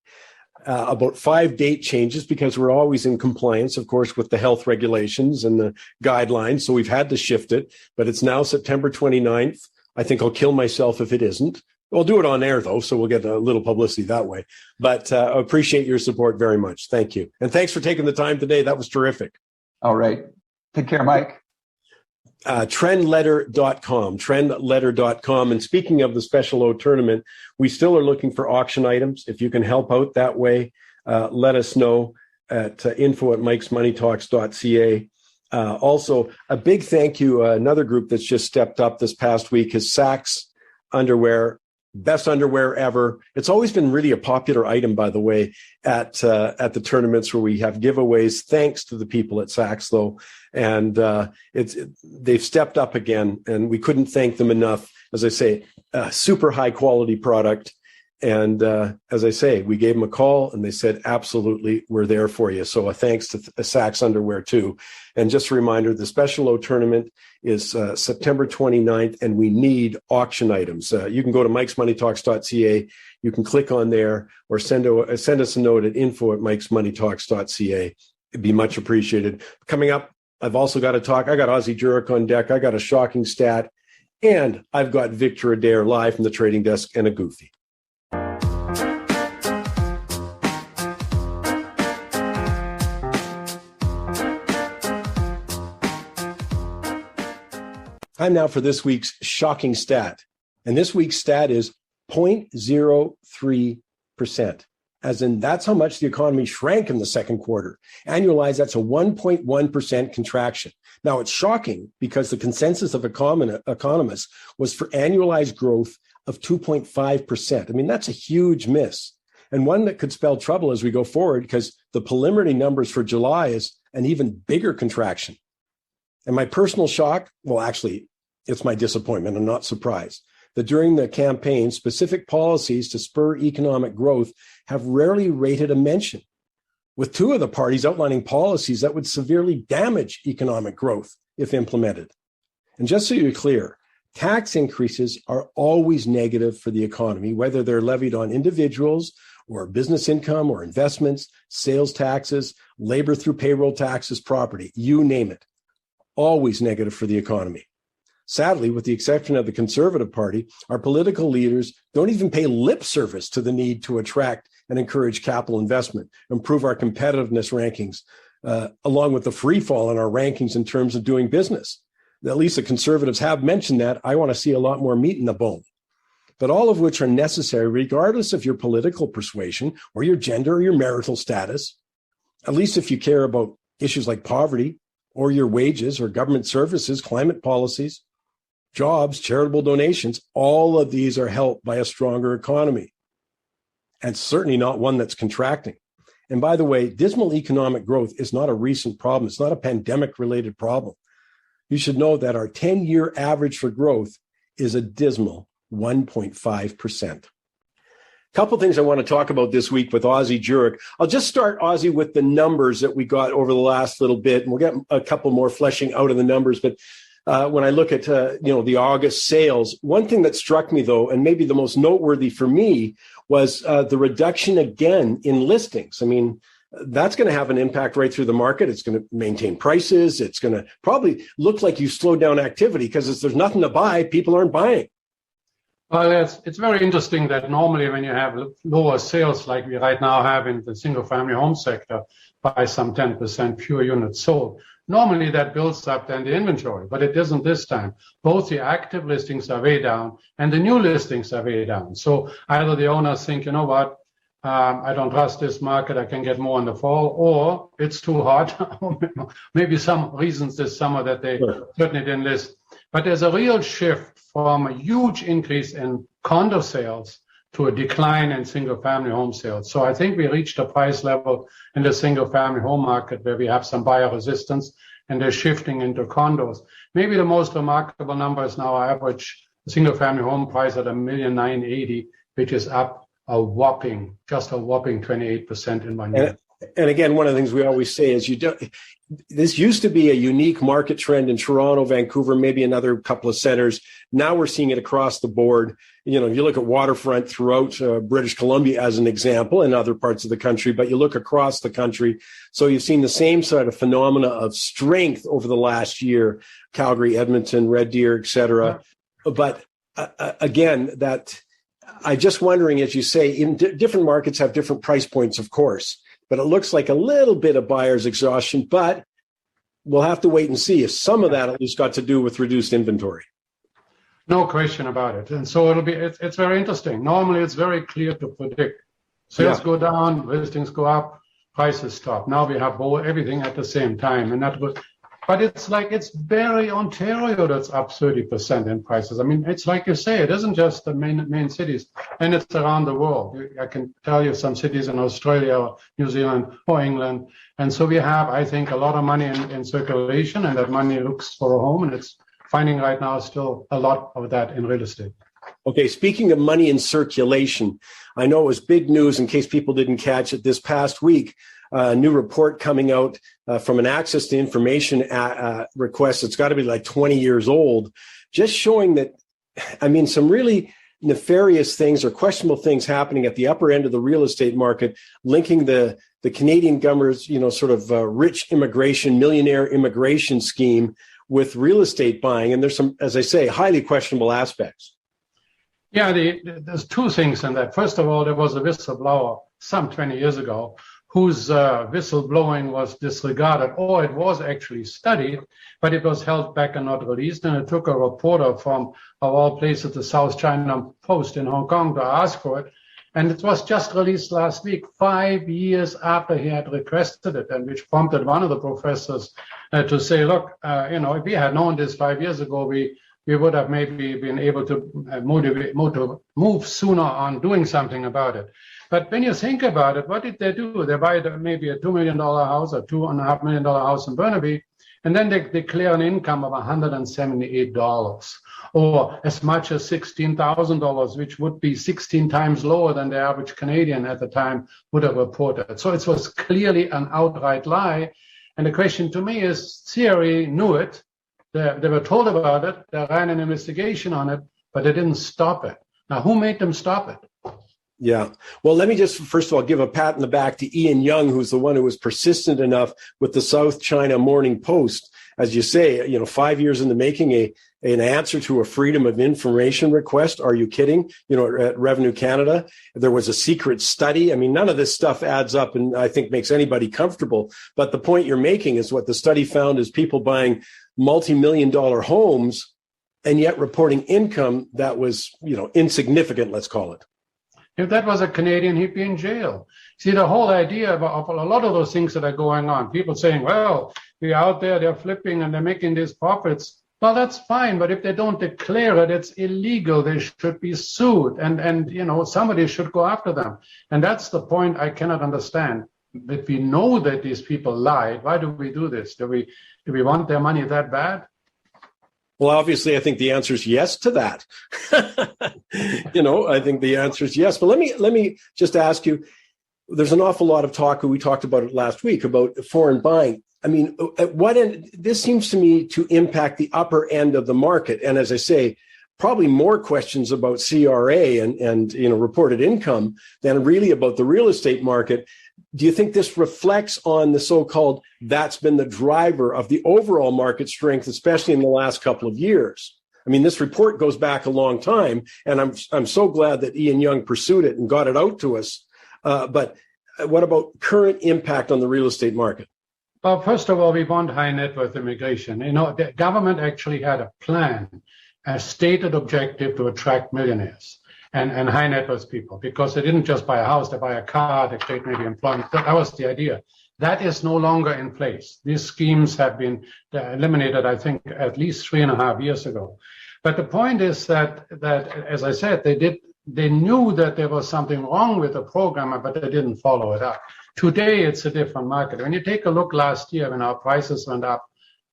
About 5 date changes because we're always in compliance, of course, with the health regulations and the guidelines. So we've had to shift it, but it's now September 29th. I think I'll kill myself if it isn't. We'll do it on air, though, so we'll get a little publicity that way. But I appreciate your support very much. Thank you. And thanks for taking the time today. That was terrific. All right. Take care, Mike. Trendletter.com, trendletter.com. And speaking of the Special O tournament, we still are looking for auction items. If you can help out that way, let us know at info@mikesmoneytalks.ca. Also, a big thank you. Another group that's just stepped up this past week is Saks Underwear best underwear ever. It's always been really a popular item, by the way, at the tournaments where we have giveaways. Thanks to the people at Saks, though, and they've stepped up again, and we couldn't thank them enough. As I say, super high quality product. And as I say, we gave them a call and they said, absolutely, we're there for you. So a thanks to Saks Underwear too. And just a reminder, the Special O tournament is September 29th, and we need auction items. You can go to mikesmoneytalks.ca. You can click on there or send us a note at info@mikesmoneytalks.ca. It'd be much appreciated. Coming up, I've also got to talk. I got Ozzie Jurek on deck. I got a shocking stat. And I've got Victor Adair live from the trading desk and a goofy. Time now for this week's shocking stat. And this week's stat is 0.03%. As in, that's how much the economy shrank in the second quarter. Annualized, that's a 1.1% contraction. Now, it's shocking because the consensus of economists was for annualized growth of 2.5%. I mean, that's a huge miss, and one that could spell trouble as we go forward because the preliminary numbers for July is an even bigger contraction. And my personal shock, well, actually, it's my disappointment. I'm not surprised that during the campaign, specific policies to spur economic growth have rarely rated a mention, with two of the parties outlining policies that would severely damage economic growth if implemented. And just so you're clear, tax increases are always negative for the economy, whether they're levied on individuals or business income or investments, sales taxes, labor through payroll taxes, property, you name it. Always negative for the economy. Sadly, with the exception of the Conservative Party, our political leaders don't even pay lip service to the need to attract and encourage capital investment, improve our competitiveness rankings, along with the free fall in our rankings in terms of doing business. At least the Conservatives have mentioned that. I want to see a lot more meat in the bone. But all of which are necessary regardless of your political persuasion or your gender or your marital status, at least if you care about issues like poverty or your wages or government services, climate policies, jobs, charitable donations. All of these are helped by a stronger economy, and certainly not one that's contracting. And by the way, dismal economic growth is not a recent problem. It's not a pandemic-related problem. You should know that our 10-year average for growth is a dismal 1.5%. Couple things I want to talk about this week with Ozzie Jurek. I'll just start, Ozzie, with the numbers that we got over the last little bit, and we'll get a couple more fleshing out of the numbers. But when I look at the August sales, one thing that struck me, though, and maybe the most noteworthy for me, was the reduction again in listings. I mean, that's going to have an impact right through the market. It's going to maintain prices. It's going to probably look like you slowed down activity because if there's nothing to buy, people aren't buying. Well, it's very interesting that normally when you have lower sales like we right now have in the single-family home sector by some 10% fewer units sold, normally that builds up then the inventory, but it isn't this time. Both the active listings are way down and the new listings are way down. So either the owners think, you know what, I don't trust this market, I can get more in the fall, or it's too hot. Maybe some reasons this summer that they certainly didn't list. But there's a real shift from a huge increase in condo sales to a decline in single-family home sales. So I think we reached a price level in the single-family home market where we have some buyer resistance, and they're shifting into condos. Maybe the most remarkable number is now our average single-family home price at $1,980,000, which is up a whopping 28% in 1 year. And again, one of the things we always say is this used to be a unique market trend in Toronto, Vancouver, maybe another couple of centers. Now we're seeing it across the board. You know, you look at waterfront throughout British Columbia as an example and other parts of the country, but you look across the country. So you've seen the same sort of phenomena of strength over the last year, Calgary, Edmonton, Red Deer, et cetera. Yeah. But again, that I'm just wondering, as you say, in different markets have different price points, of course. But it looks like a little bit of buyer's exhaustion, but we'll have to wait and see if some of that at least got to do with reduced inventory. No question about it. And so it's very interesting. Normally, it's very clear to predict. Sales go down, listings go up, prices stop. Now we have everything at the same time. And that But it's very Ontario that's up 30% in prices. I mean, it's like you say, it isn't just the main cities, and it's around the world. I can tell you some cities in Australia, or New Zealand, or England. And so we have, I think, a lot of money in circulation, and that money looks for a home, and it's finding right now still a lot of that in real estate. Okay, speaking of money in circulation, I know it was big news in case people didn't catch it this past week. A new report coming out from an access to information request. It's got to be like 20 years old, just showing that, I mean, some really nefarious things or questionable things happening at the upper end of the real estate market, linking the Canadian government's, sort of rich immigration, millionaire immigration scheme with real estate buying. And there's some, as I say, highly questionable aspects. Yeah, there's two things in that. First of all, there was a whistleblower some 20 years ago whose whistleblowing was disregarded, or it was actually studied, but it was held back and not released. And it took a reporter from, of all places, the South China Post in Hong Kong to ask for it. And it was just released last week, 5 years after he had requested it, and which prompted one of the professors to say, look, if we had known this 5 years ago, we would have maybe been able to move sooner on doing something about it. But when you think about it, what did they do? They buy maybe a $2 million house or $2.5 million house in Burnaby, and then they declare an income of $178, or as much as $16,000, which would be 16 times lower than the average Canadian at the time would have reported. So it was clearly an outright lie. And the question to me is, CRE knew it. They were told about it. They ran an investigation on it, but they didn't stop it. Now, who made them stop it? Yeah. Well, let me just, first of all, give a pat on the back to Ian Young, who's the one who was persistent enough with the South China Morning Post. As you say, 5 years in the making, an answer to a Freedom of Information request. Are you kidding? At Revenue Canada, there was a secret study. I mean, none of this stuff adds up and I think makes anybody comfortable. But the point you're making is what the study found is people buying multi-million-dollar homes and yet reporting income that was, insignificant, let's call it. If that was a Canadian, he'd be in jail. See, the whole idea of a lot of those things that are going on, people saying, well, we're out there, they're flipping and they're making these profits. Well, that's fine. But if they don't declare it, it's illegal. They should be sued. And somebody should go after them. And that's the point I cannot understand. If we know that these people lied, why do we do this? Do we want their money that bad? Well, obviously, I think the answer is yes to that. I think the answer is yes. But let me just ask you, there's an awful lot of talk, we talked about it last week, about foreign buying. I mean, at what end, this seems to me to impact the upper end of the market. And as I say, probably more questions about CRA and reported income than really about the real estate market. Do you think this reflects on the so-called, that's been the driver of the overall market strength, especially in the last couple of years? I mean, this report goes back a long time, and I'm so glad that Ian Young pursued it and got it out to us. But what about current impact on the real estate market? Well, first of all, we want high net worth immigration. The government actually had a plan, a stated objective to attract millionaires and high net worth people, because they didn't just buy a house, they buy a car, they create maybe employment. That was the idea. That is no longer in place. These schemes have been eliminated, I think, at least 3.5 years ago. But the point is that as I said, they knew that there was something wrong with the program, but they didn't follow it up. Today, it's a different market. When you take a look last year, when our prices went up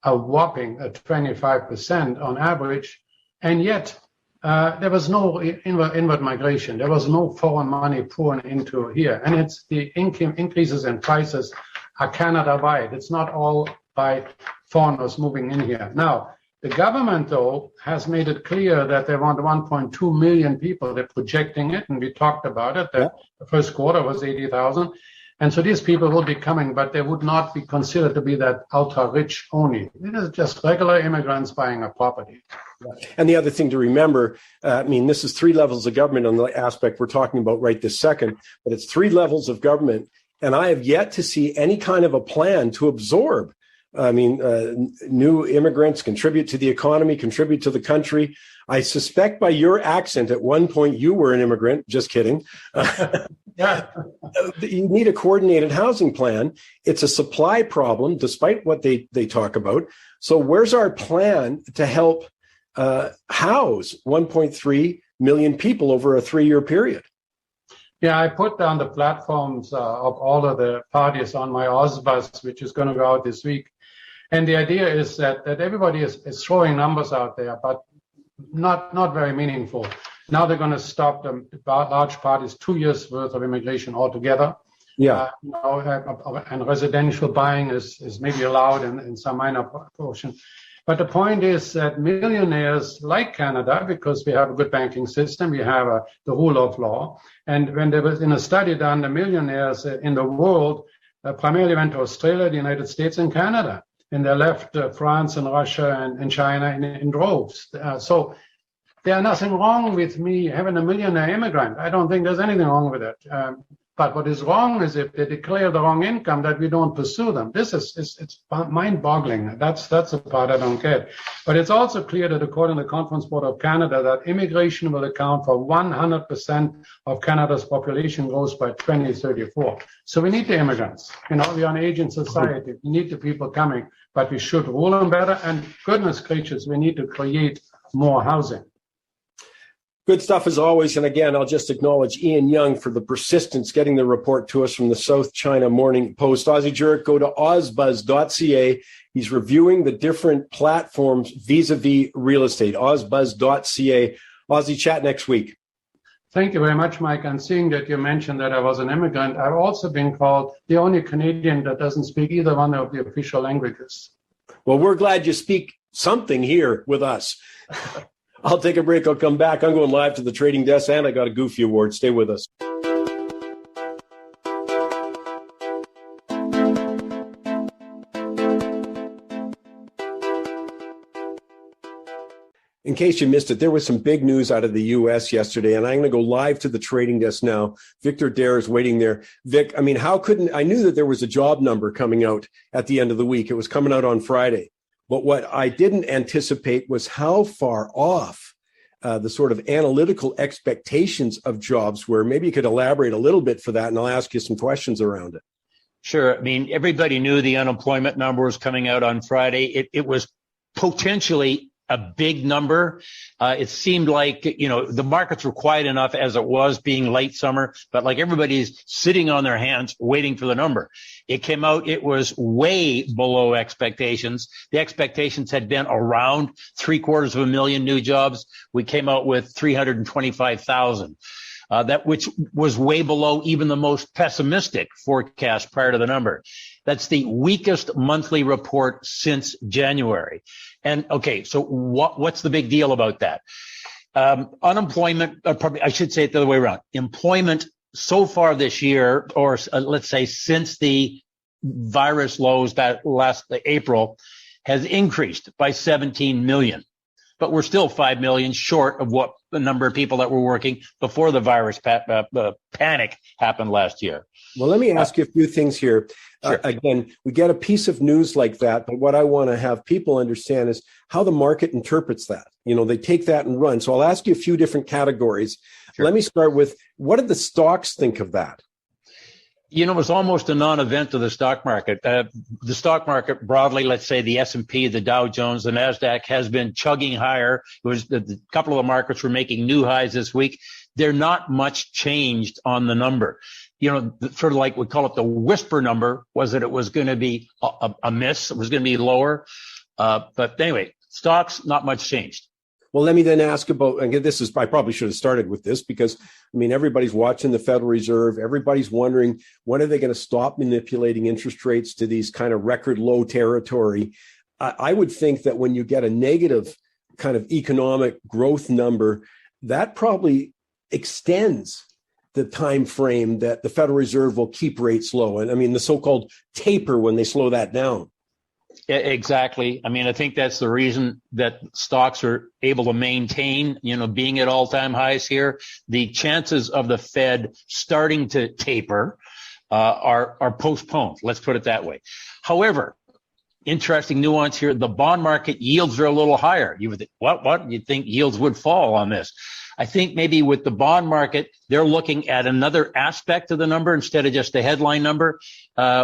a whopping 25% on average, and yet there was no inward migration. There was no foreign money pouring into here. And it's the increases in prices are Canada-wide. It's not all by foreigners moving in here. Now, the government, though, has made it clear that they want 1.2 million people. They're projecting it, and we talked about it. The first quarter was 80,000. And so these people will be coming, but they would not be considered to be that ultra-rich only. It is just regular immigrants buying a property. And the other thing to remember, this is 3 levels of government on the aspect we're talking about right this second, but it's 3 levels of government. And I have yet to see any kind of a plan to absorb. New immigrants contribute to the economy, contribute to the country. I suspect by your accent, at one point you were an immigrant. Just kidding. You need a coordinated housing plan. It's a supply problem, despite what they talk about. So where's our plan to help house 1.3 million people over a 3-year period? Yeah, I put down the platforms of all of the parties on my Ozzie, which is going to go out this week. And the idea is that everybody is throwing numbers out there, but not very meaningful. Now they're going to stop the large parties 2 years worth of immigration altogether. Yeah. And residential buying is maybe allowed in some minor portion. But the point is that millionaires like Canada, because we have a good banking system, we have the rule of law. And when there was in a study done, the millionaires in the world primarily went to Australia, the United States, and Canada. And they left France and Russia and China in droves. So there's nothing wrong with me having a millionaire immigrant. I don't think there's anything wrong with it. But what is wrong is if they declare the wrong income, that we don't pursue them. This it's mind-boggling. That's the part I don't get. But it's also clear that according to the Conference Board of Canada, that immigration will account for 100% of Canada's population growth by 2034. So we need the immigrants. We are an aging society. We need the people coming, but we should rule them better. And goodness gracious, we need to create more housing. Good stuff as always. And again, I'll just acknowledge Ian Young for the persistence getting the report to us from the South China Morning Post. Ozzie Jurek, go to ozbuzz.ca. He's reviewing the different platforms vis-a-vis real estate. ozbuzz.ca. Ozzie, chat next week. Thank you very much, Mike. And seeing that you mentioned that I was an immigrant, I've also been called the only Canadian that doesn't speak either one of the official languages. Well, we're glad you speak something here with us. I'll take a break. I'll come back. I'm going live to the trading desk, and I got a Goofy Award. Stay with us. In case you missed it, there was some big news out of the U.S. yesterday, and I'm going to go live to the trading desk now. Victor Dare is waiting there. Vic, I mean, I knew that there was a job number coming out at the end of the week. It was coming out on Friday. But what I didn't anticipate was how far off the sort of analytical expectations of jobs were. Maybe you could elaborate a little bit for that, and I'll ask you some questions around it. Sure. I mean, everybody knew the unemployment number was coming out on Friday. It was potentially a big number. It seemed like, the markets were quiet enough as it was being late summer, but like everybody's sitting on their hands waiting for the number. It came out, it was way below expectations. The expectations had been around 750,000 new jobs. We came out with 325,000. Which was way below even the most pessimistic forecast prior to the number. That's the weakest monthly report since January. And okay, so what's the big deal about that? Unemployment, I should say it the other way around. Employment so far this year, or let's say since the virus lows that last April, has increased by 17 million. But we're still 5 million short of what the number of people that were working before the virus panic happened last year. Well, let me ask you a few things here. Sure. Again, we get a piece of news like that, but what I want to have people understand is how the market interprets that. They take that and run. So I'll ask you a few different categories. Sure. Let me start with, what did the stocks think of that? It was almost a non-event to the stock market. The stock market broadly, let's say the S&P, the Dow Jones, the NASDAQ has been chugging higher. It was a couple of the markets were making new highs this week. They're not much changed on the number. Sort of like we call it the whisper number was that it was going to be a miss. It was going to be lower. But anyway, stocks, not much changed. Well, let me then ask about, again, I probably should have started with this because, everybody's watching the Federal Reserve. Everybody's wondering, when are they going to stop manipulating interest rates to these kind of record low territory? I would think that when you get a negative kind of economic growth number, that probably extends the time frame that the Federal Reserve will keep rates low. And the so-called taper when they slow that down. Exactly. I think that's the reason that stocks are able to maintain, being at all-time highs here. The chances of the Fed starting to taper are postponed. Let's put it that way. However, interesting nuance here. The bond market yields are a little higher. You would think, what? You'd think yields would fall on this. I think maybe with the bond market, they're looking at another aspect of the number instead of just the headline number.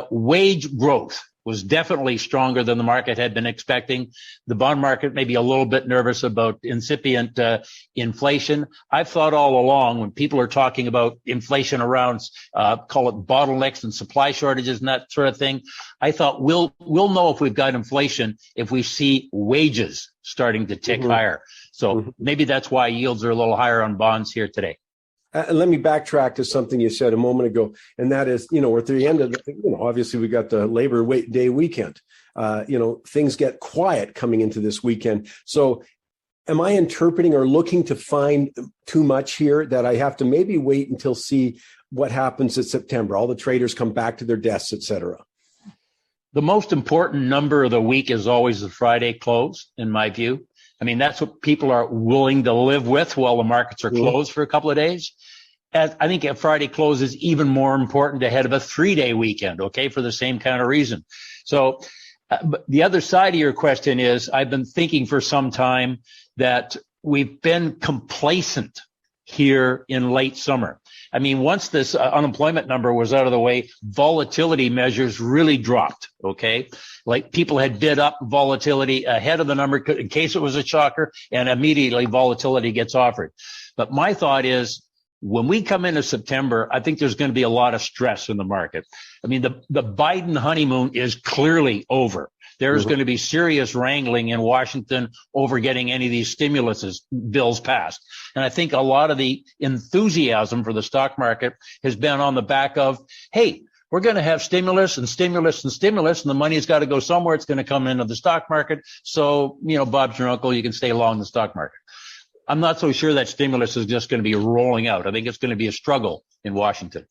Wage growth was definitely stronger than the market had been expecting. The bond market may be a little bit nervous about incipient inflation. I've thought all along when people are talking about inflation around, call it bottlenecks and supply shortages and that sort of thing, I thought we'll know if we've got inflation if we see wages starting to tick higher. So maybe that's why yields are a little higher on bonds here today. Let me backtrack to something you said a moment ago, and that is, we're at the end of, obviously we got the Labor Day weekend. Things get quiet coming into this weekend. So am I interpreting or looking to find too much here that I have to maybe wait until see what happens in September? All the traders come back to their desks, et cetera. The most important number of the week is always the Friday close, in my view. I mean, that's what people are willing to live with while the markets are closed for a couple of days. And I think a Friday close is even more important ahead of a 3-day weekend, okay, for the same kind of reason. So but the other side of your question is I've been thinking for some time that we've been complacent here in late summer. I mean, once this unemployment number was out of the way, volatility measures really dropped, okay? Like people had bid up volatility ahead of the number in case it was a shocker, and immediately volatility gets offered. But my thought is when we come into September, I think there's going to be a lot of stress in the market. I mean, the Biden honeymoon is clearly over. There's going to be serious wrangling in Washington over getting any of these stimulus bills passed. And I think a lot of the enthusiasm for the stock market has been on the back of, hey, we're going to have stimulus and stimulus and stimulus, and the money's got to go somewhere. It's going to come into the stock market. So, Bob's your uncle. You can stay long the stock market. I'm not so sure that stimulus is just going to be rolling out. I think it's going to be a struggle in Washington.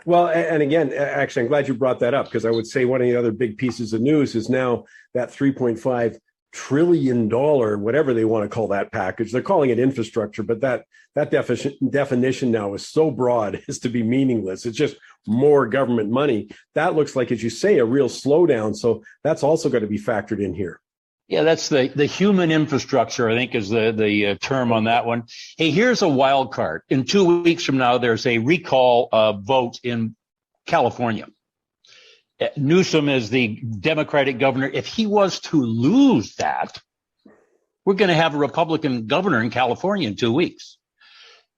Well, and again, actually, I'm glad you brought that up because I would say one of the other big pieces of news is now that $3.5 trillion, whatever they want to call that package. They're calling it infrastructure, but that definition now is so broad as to be meaningless. It's just more government money. That looks like, as you say, a real slowdown. So that's also got to be factored in here. Yeah, that's the human infrastructure, I think, is the term on that one. Hey, here's a wild card. In 2 weeks from now, there's a recall vote in California. Newsom is the Democratic governor. If he was to lose that, we're going to have a Republican governor in California in 2 weeks.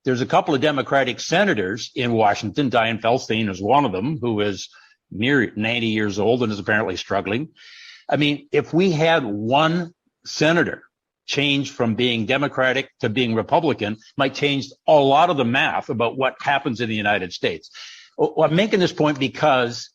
There's a couple of Democratic senators in Washington. Dianne Feinstein is one of them, who is near 90 years old and is apparently struggling. I mean, if we had one senator change from being Democratic to being Republican, might change a lot of the math about what happens in the United States. I'm making this point because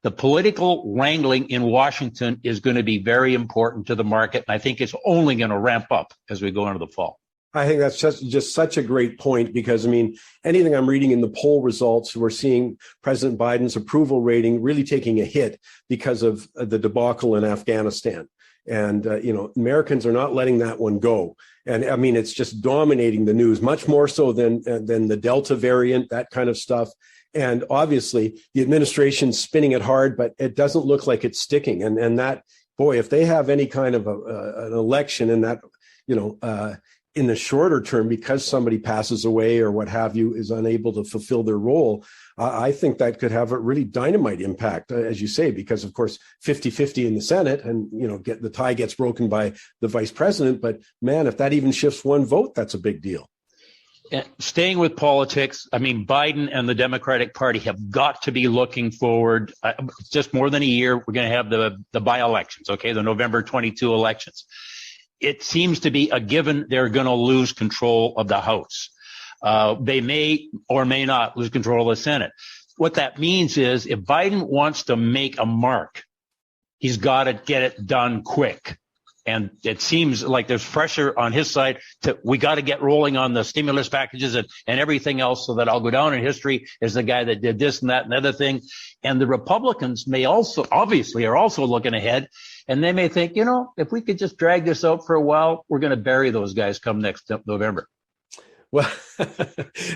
the political wrangling in Washington is going to be very important to the market, and I think it's only going to ramp up as we go into the fall. I think that's just such a great point because, I mean, anything I'm reading in the poll results, we're seeing President Biden's approval rating really taking a hit because of the debacle in Afghanistan. And, Americans are not letting that one go. And I mean, it's just dominating the news, much more so than the Delta variant, that kind of stuff. And obviously, the administration's spinning it hard, but it doesn't look like it's sticking. And that, boy, if they have any kind of an election in that, in the shorter term, because somebody passes away or what have you, is unable to fulfill their role, I think that could have a really dynamite impact, as you say, because, of course, 50-50 in the Senate and, the tie gets broken by the vice president. But, man, if that even shifts one vote, that's a big deal. Staying with politics, I mean, Biden and the Democratic Party have got to be looking forward. Just more than a year, we're going to have the by-elections, okay, the November 22 elections. It seems to be a given they're going to lose control of the House. They may or may not lose control of the Senate. What that means is if Biden wants to make a mark, he's got to get it done quick. And it seems like there's pressure on his side we got to get rolling on the stimulus packages and everything else so that I'll go down in history as the guy that did this and that and the other thing. And the Republicans are also looking ahead. And they may think, if we could just drag this out for a while, we're going to bury those guys come next November. Well,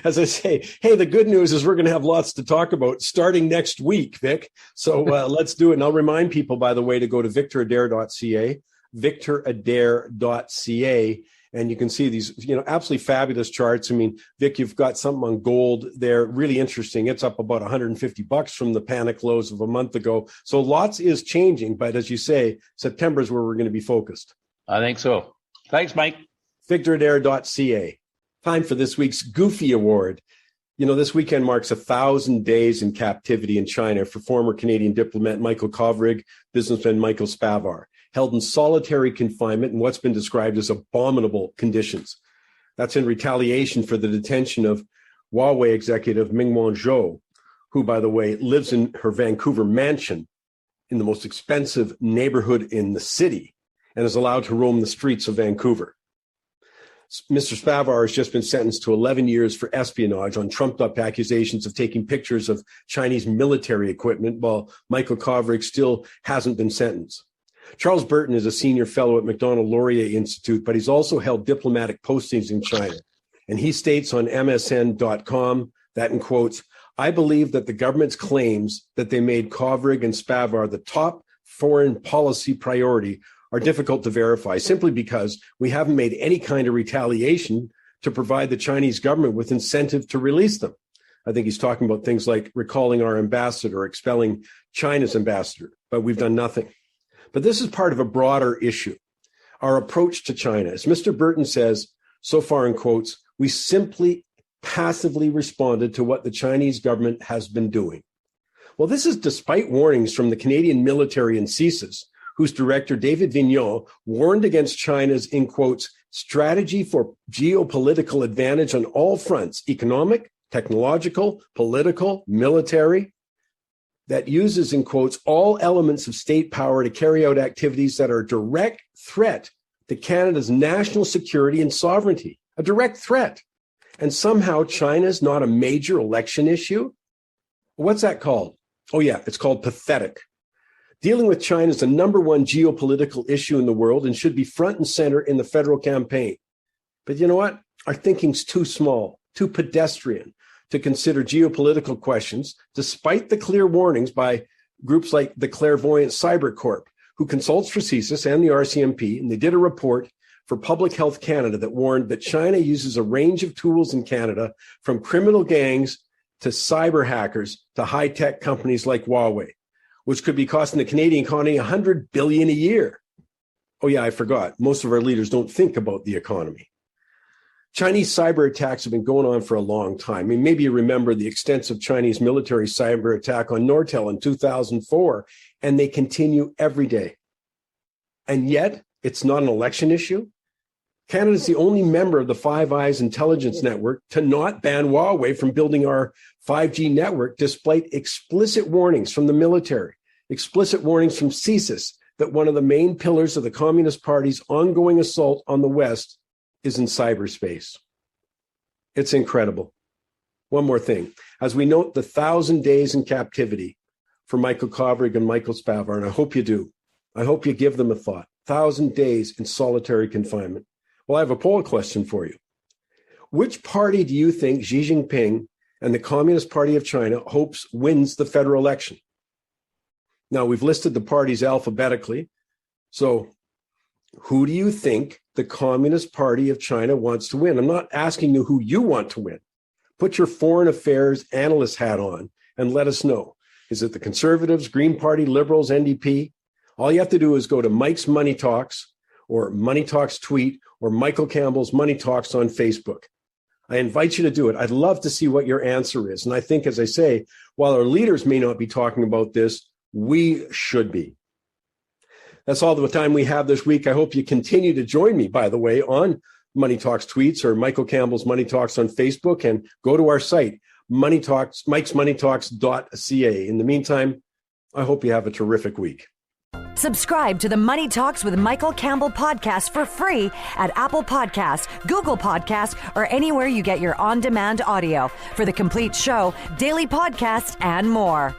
as I say, hey, the good news is we're going to have lots to talk about starting next week, Vic. So let's do it. And I'll remind people, by the way, to go to victoradair.ca, victoradair.ca. And you can see these, absolutely fabulous charts. I mean, Vic, you've got something on gold there, really interesting. It's up about $150 from the panic lows of a month ago. So lots is changing, but as you say, September is where we're going to be focused. I think so. Thanks, Mike. VictorAdair.ca. Time for this week's Goofy Award. This weekend marks 1,000 days in captivity in China for former Canadian diplomat Michael Kovrig, businessman Michael Spavor, held in solitary confinement in what's been described as abominable conditions. That's in retaliation for the detention of Huawei executive Mingwan Zhou, who, by the way, lives in her Vancouver mansion in the most expensive neighborhood in the city and is allowed to roam the streets of Vancouver. Mr. Spavor has just been sentenced to 11 years for espionage on trumped-up accusations of taking pictures of Chinese military equipment, while Michael Kovrig still hasn't been sentenced. Charles Burton is a senior fellow at Macdonald-Laurier Institute, but he's also held diplomatic postings in China. And he states on MSN.com that, in quotes, "I believe that the government's claims that they made Kovrig and Spavor the top foreign policy priority are difficult to verify simply because we haven't made any kind of retaliation to provide the Chinese government with incentive to release them." I think he's talking about things like recalling our ambassador, expelling China's ambassador, but we've done nothing. But this is part of a broader issue, our approach to China. As Mr. Burton says, so far in quotes, we simply passively responded to what the Chinese government has been doing. Well, this is despite warnings from the Canadian military and CSIS, whose director, David Vignon, warned against China's, in quotes, strategy for geopolitical advantage on all fronts, economic, technological, political, military, that uses, in quotes, all elements of state power to carry out activities that are a direct threat to Canada's national security and sovereignty, a direct threat. And somehow China's not a major election issue? What's that called? Oh yeah, it's called pathetic. Dealing with China is the number one geopolitical issue in the world and should be front and center in the federal campaign. But you know what? Our thinking's too small, too pedestrian to consider geopolitical questions, despite the clear warnings by groups like the Clairvoyant Cyber Corp, who consults for CSIS and the RCMP, and they did a report for Public Health Canada that warned that China uses a range of tools in Canada, from criminal gangs to cyber hackers to high-tech companies like Huawei, which could be costing the Canadian economy $100 billion a year. Oh yeah, I forgot. Most of our leaders don't think about the economy. Chinese cyber attacks have been going on for a long time. I mean, maybe you remember the extensive Chinese military cyber attack on Nortel in 2004, and they continue every day. And yet, it's not an election issue. Canada is the only member of the Five Eyes intelligence network to not ban Huawei from building our 5G network, despite explicit warnings from the military, explicit warnings from CSIS that one of the main pillars of the Communist Party's ongoing assault on the West is in cyberspace. It's incredible. One more thing. As we note the 1,000 days in captivity for Michael Kovrig and Michael Spavor, and I hope you do. I hope you give them a thought. 1,000 days in solitary confinement. Well, I have a poll question for you. Which party do you think Xi Jinping and the Communist Party of China hopes wins the federal election? Now, we've listed the parties alphabetically. So who do you think the Communist Party of China wants to win? I'm not asking you who you want to win. Put your foreign affairs analyst hat on and let us know. Is it the Conservatives, Green Party, Liberals, NDP? All you have to do is go to Mike's Money Talks or Money Talks tweet or Michael Campbell's Money Talks on Facebook. I invite you to do it. I'd love to see what your answer is. And I think, as I say, while our leaders may not be talking about this, we should be. That's all the time we have this week. I hope you continue to join me, by the way, on Money Talks tweets or Michael Campbell's Money Talks on Facebook, and go to our site, Money Talks, mikesmoneytalks.ca. In the meantime, I hope you have a terrific week. Subscribe to the Money Talks with Michael Campbell podcast for free at Apple Podcasts, Google Podcasts, or anywhere you get your on-demand audio. For the complete show, daily podcasts, and more.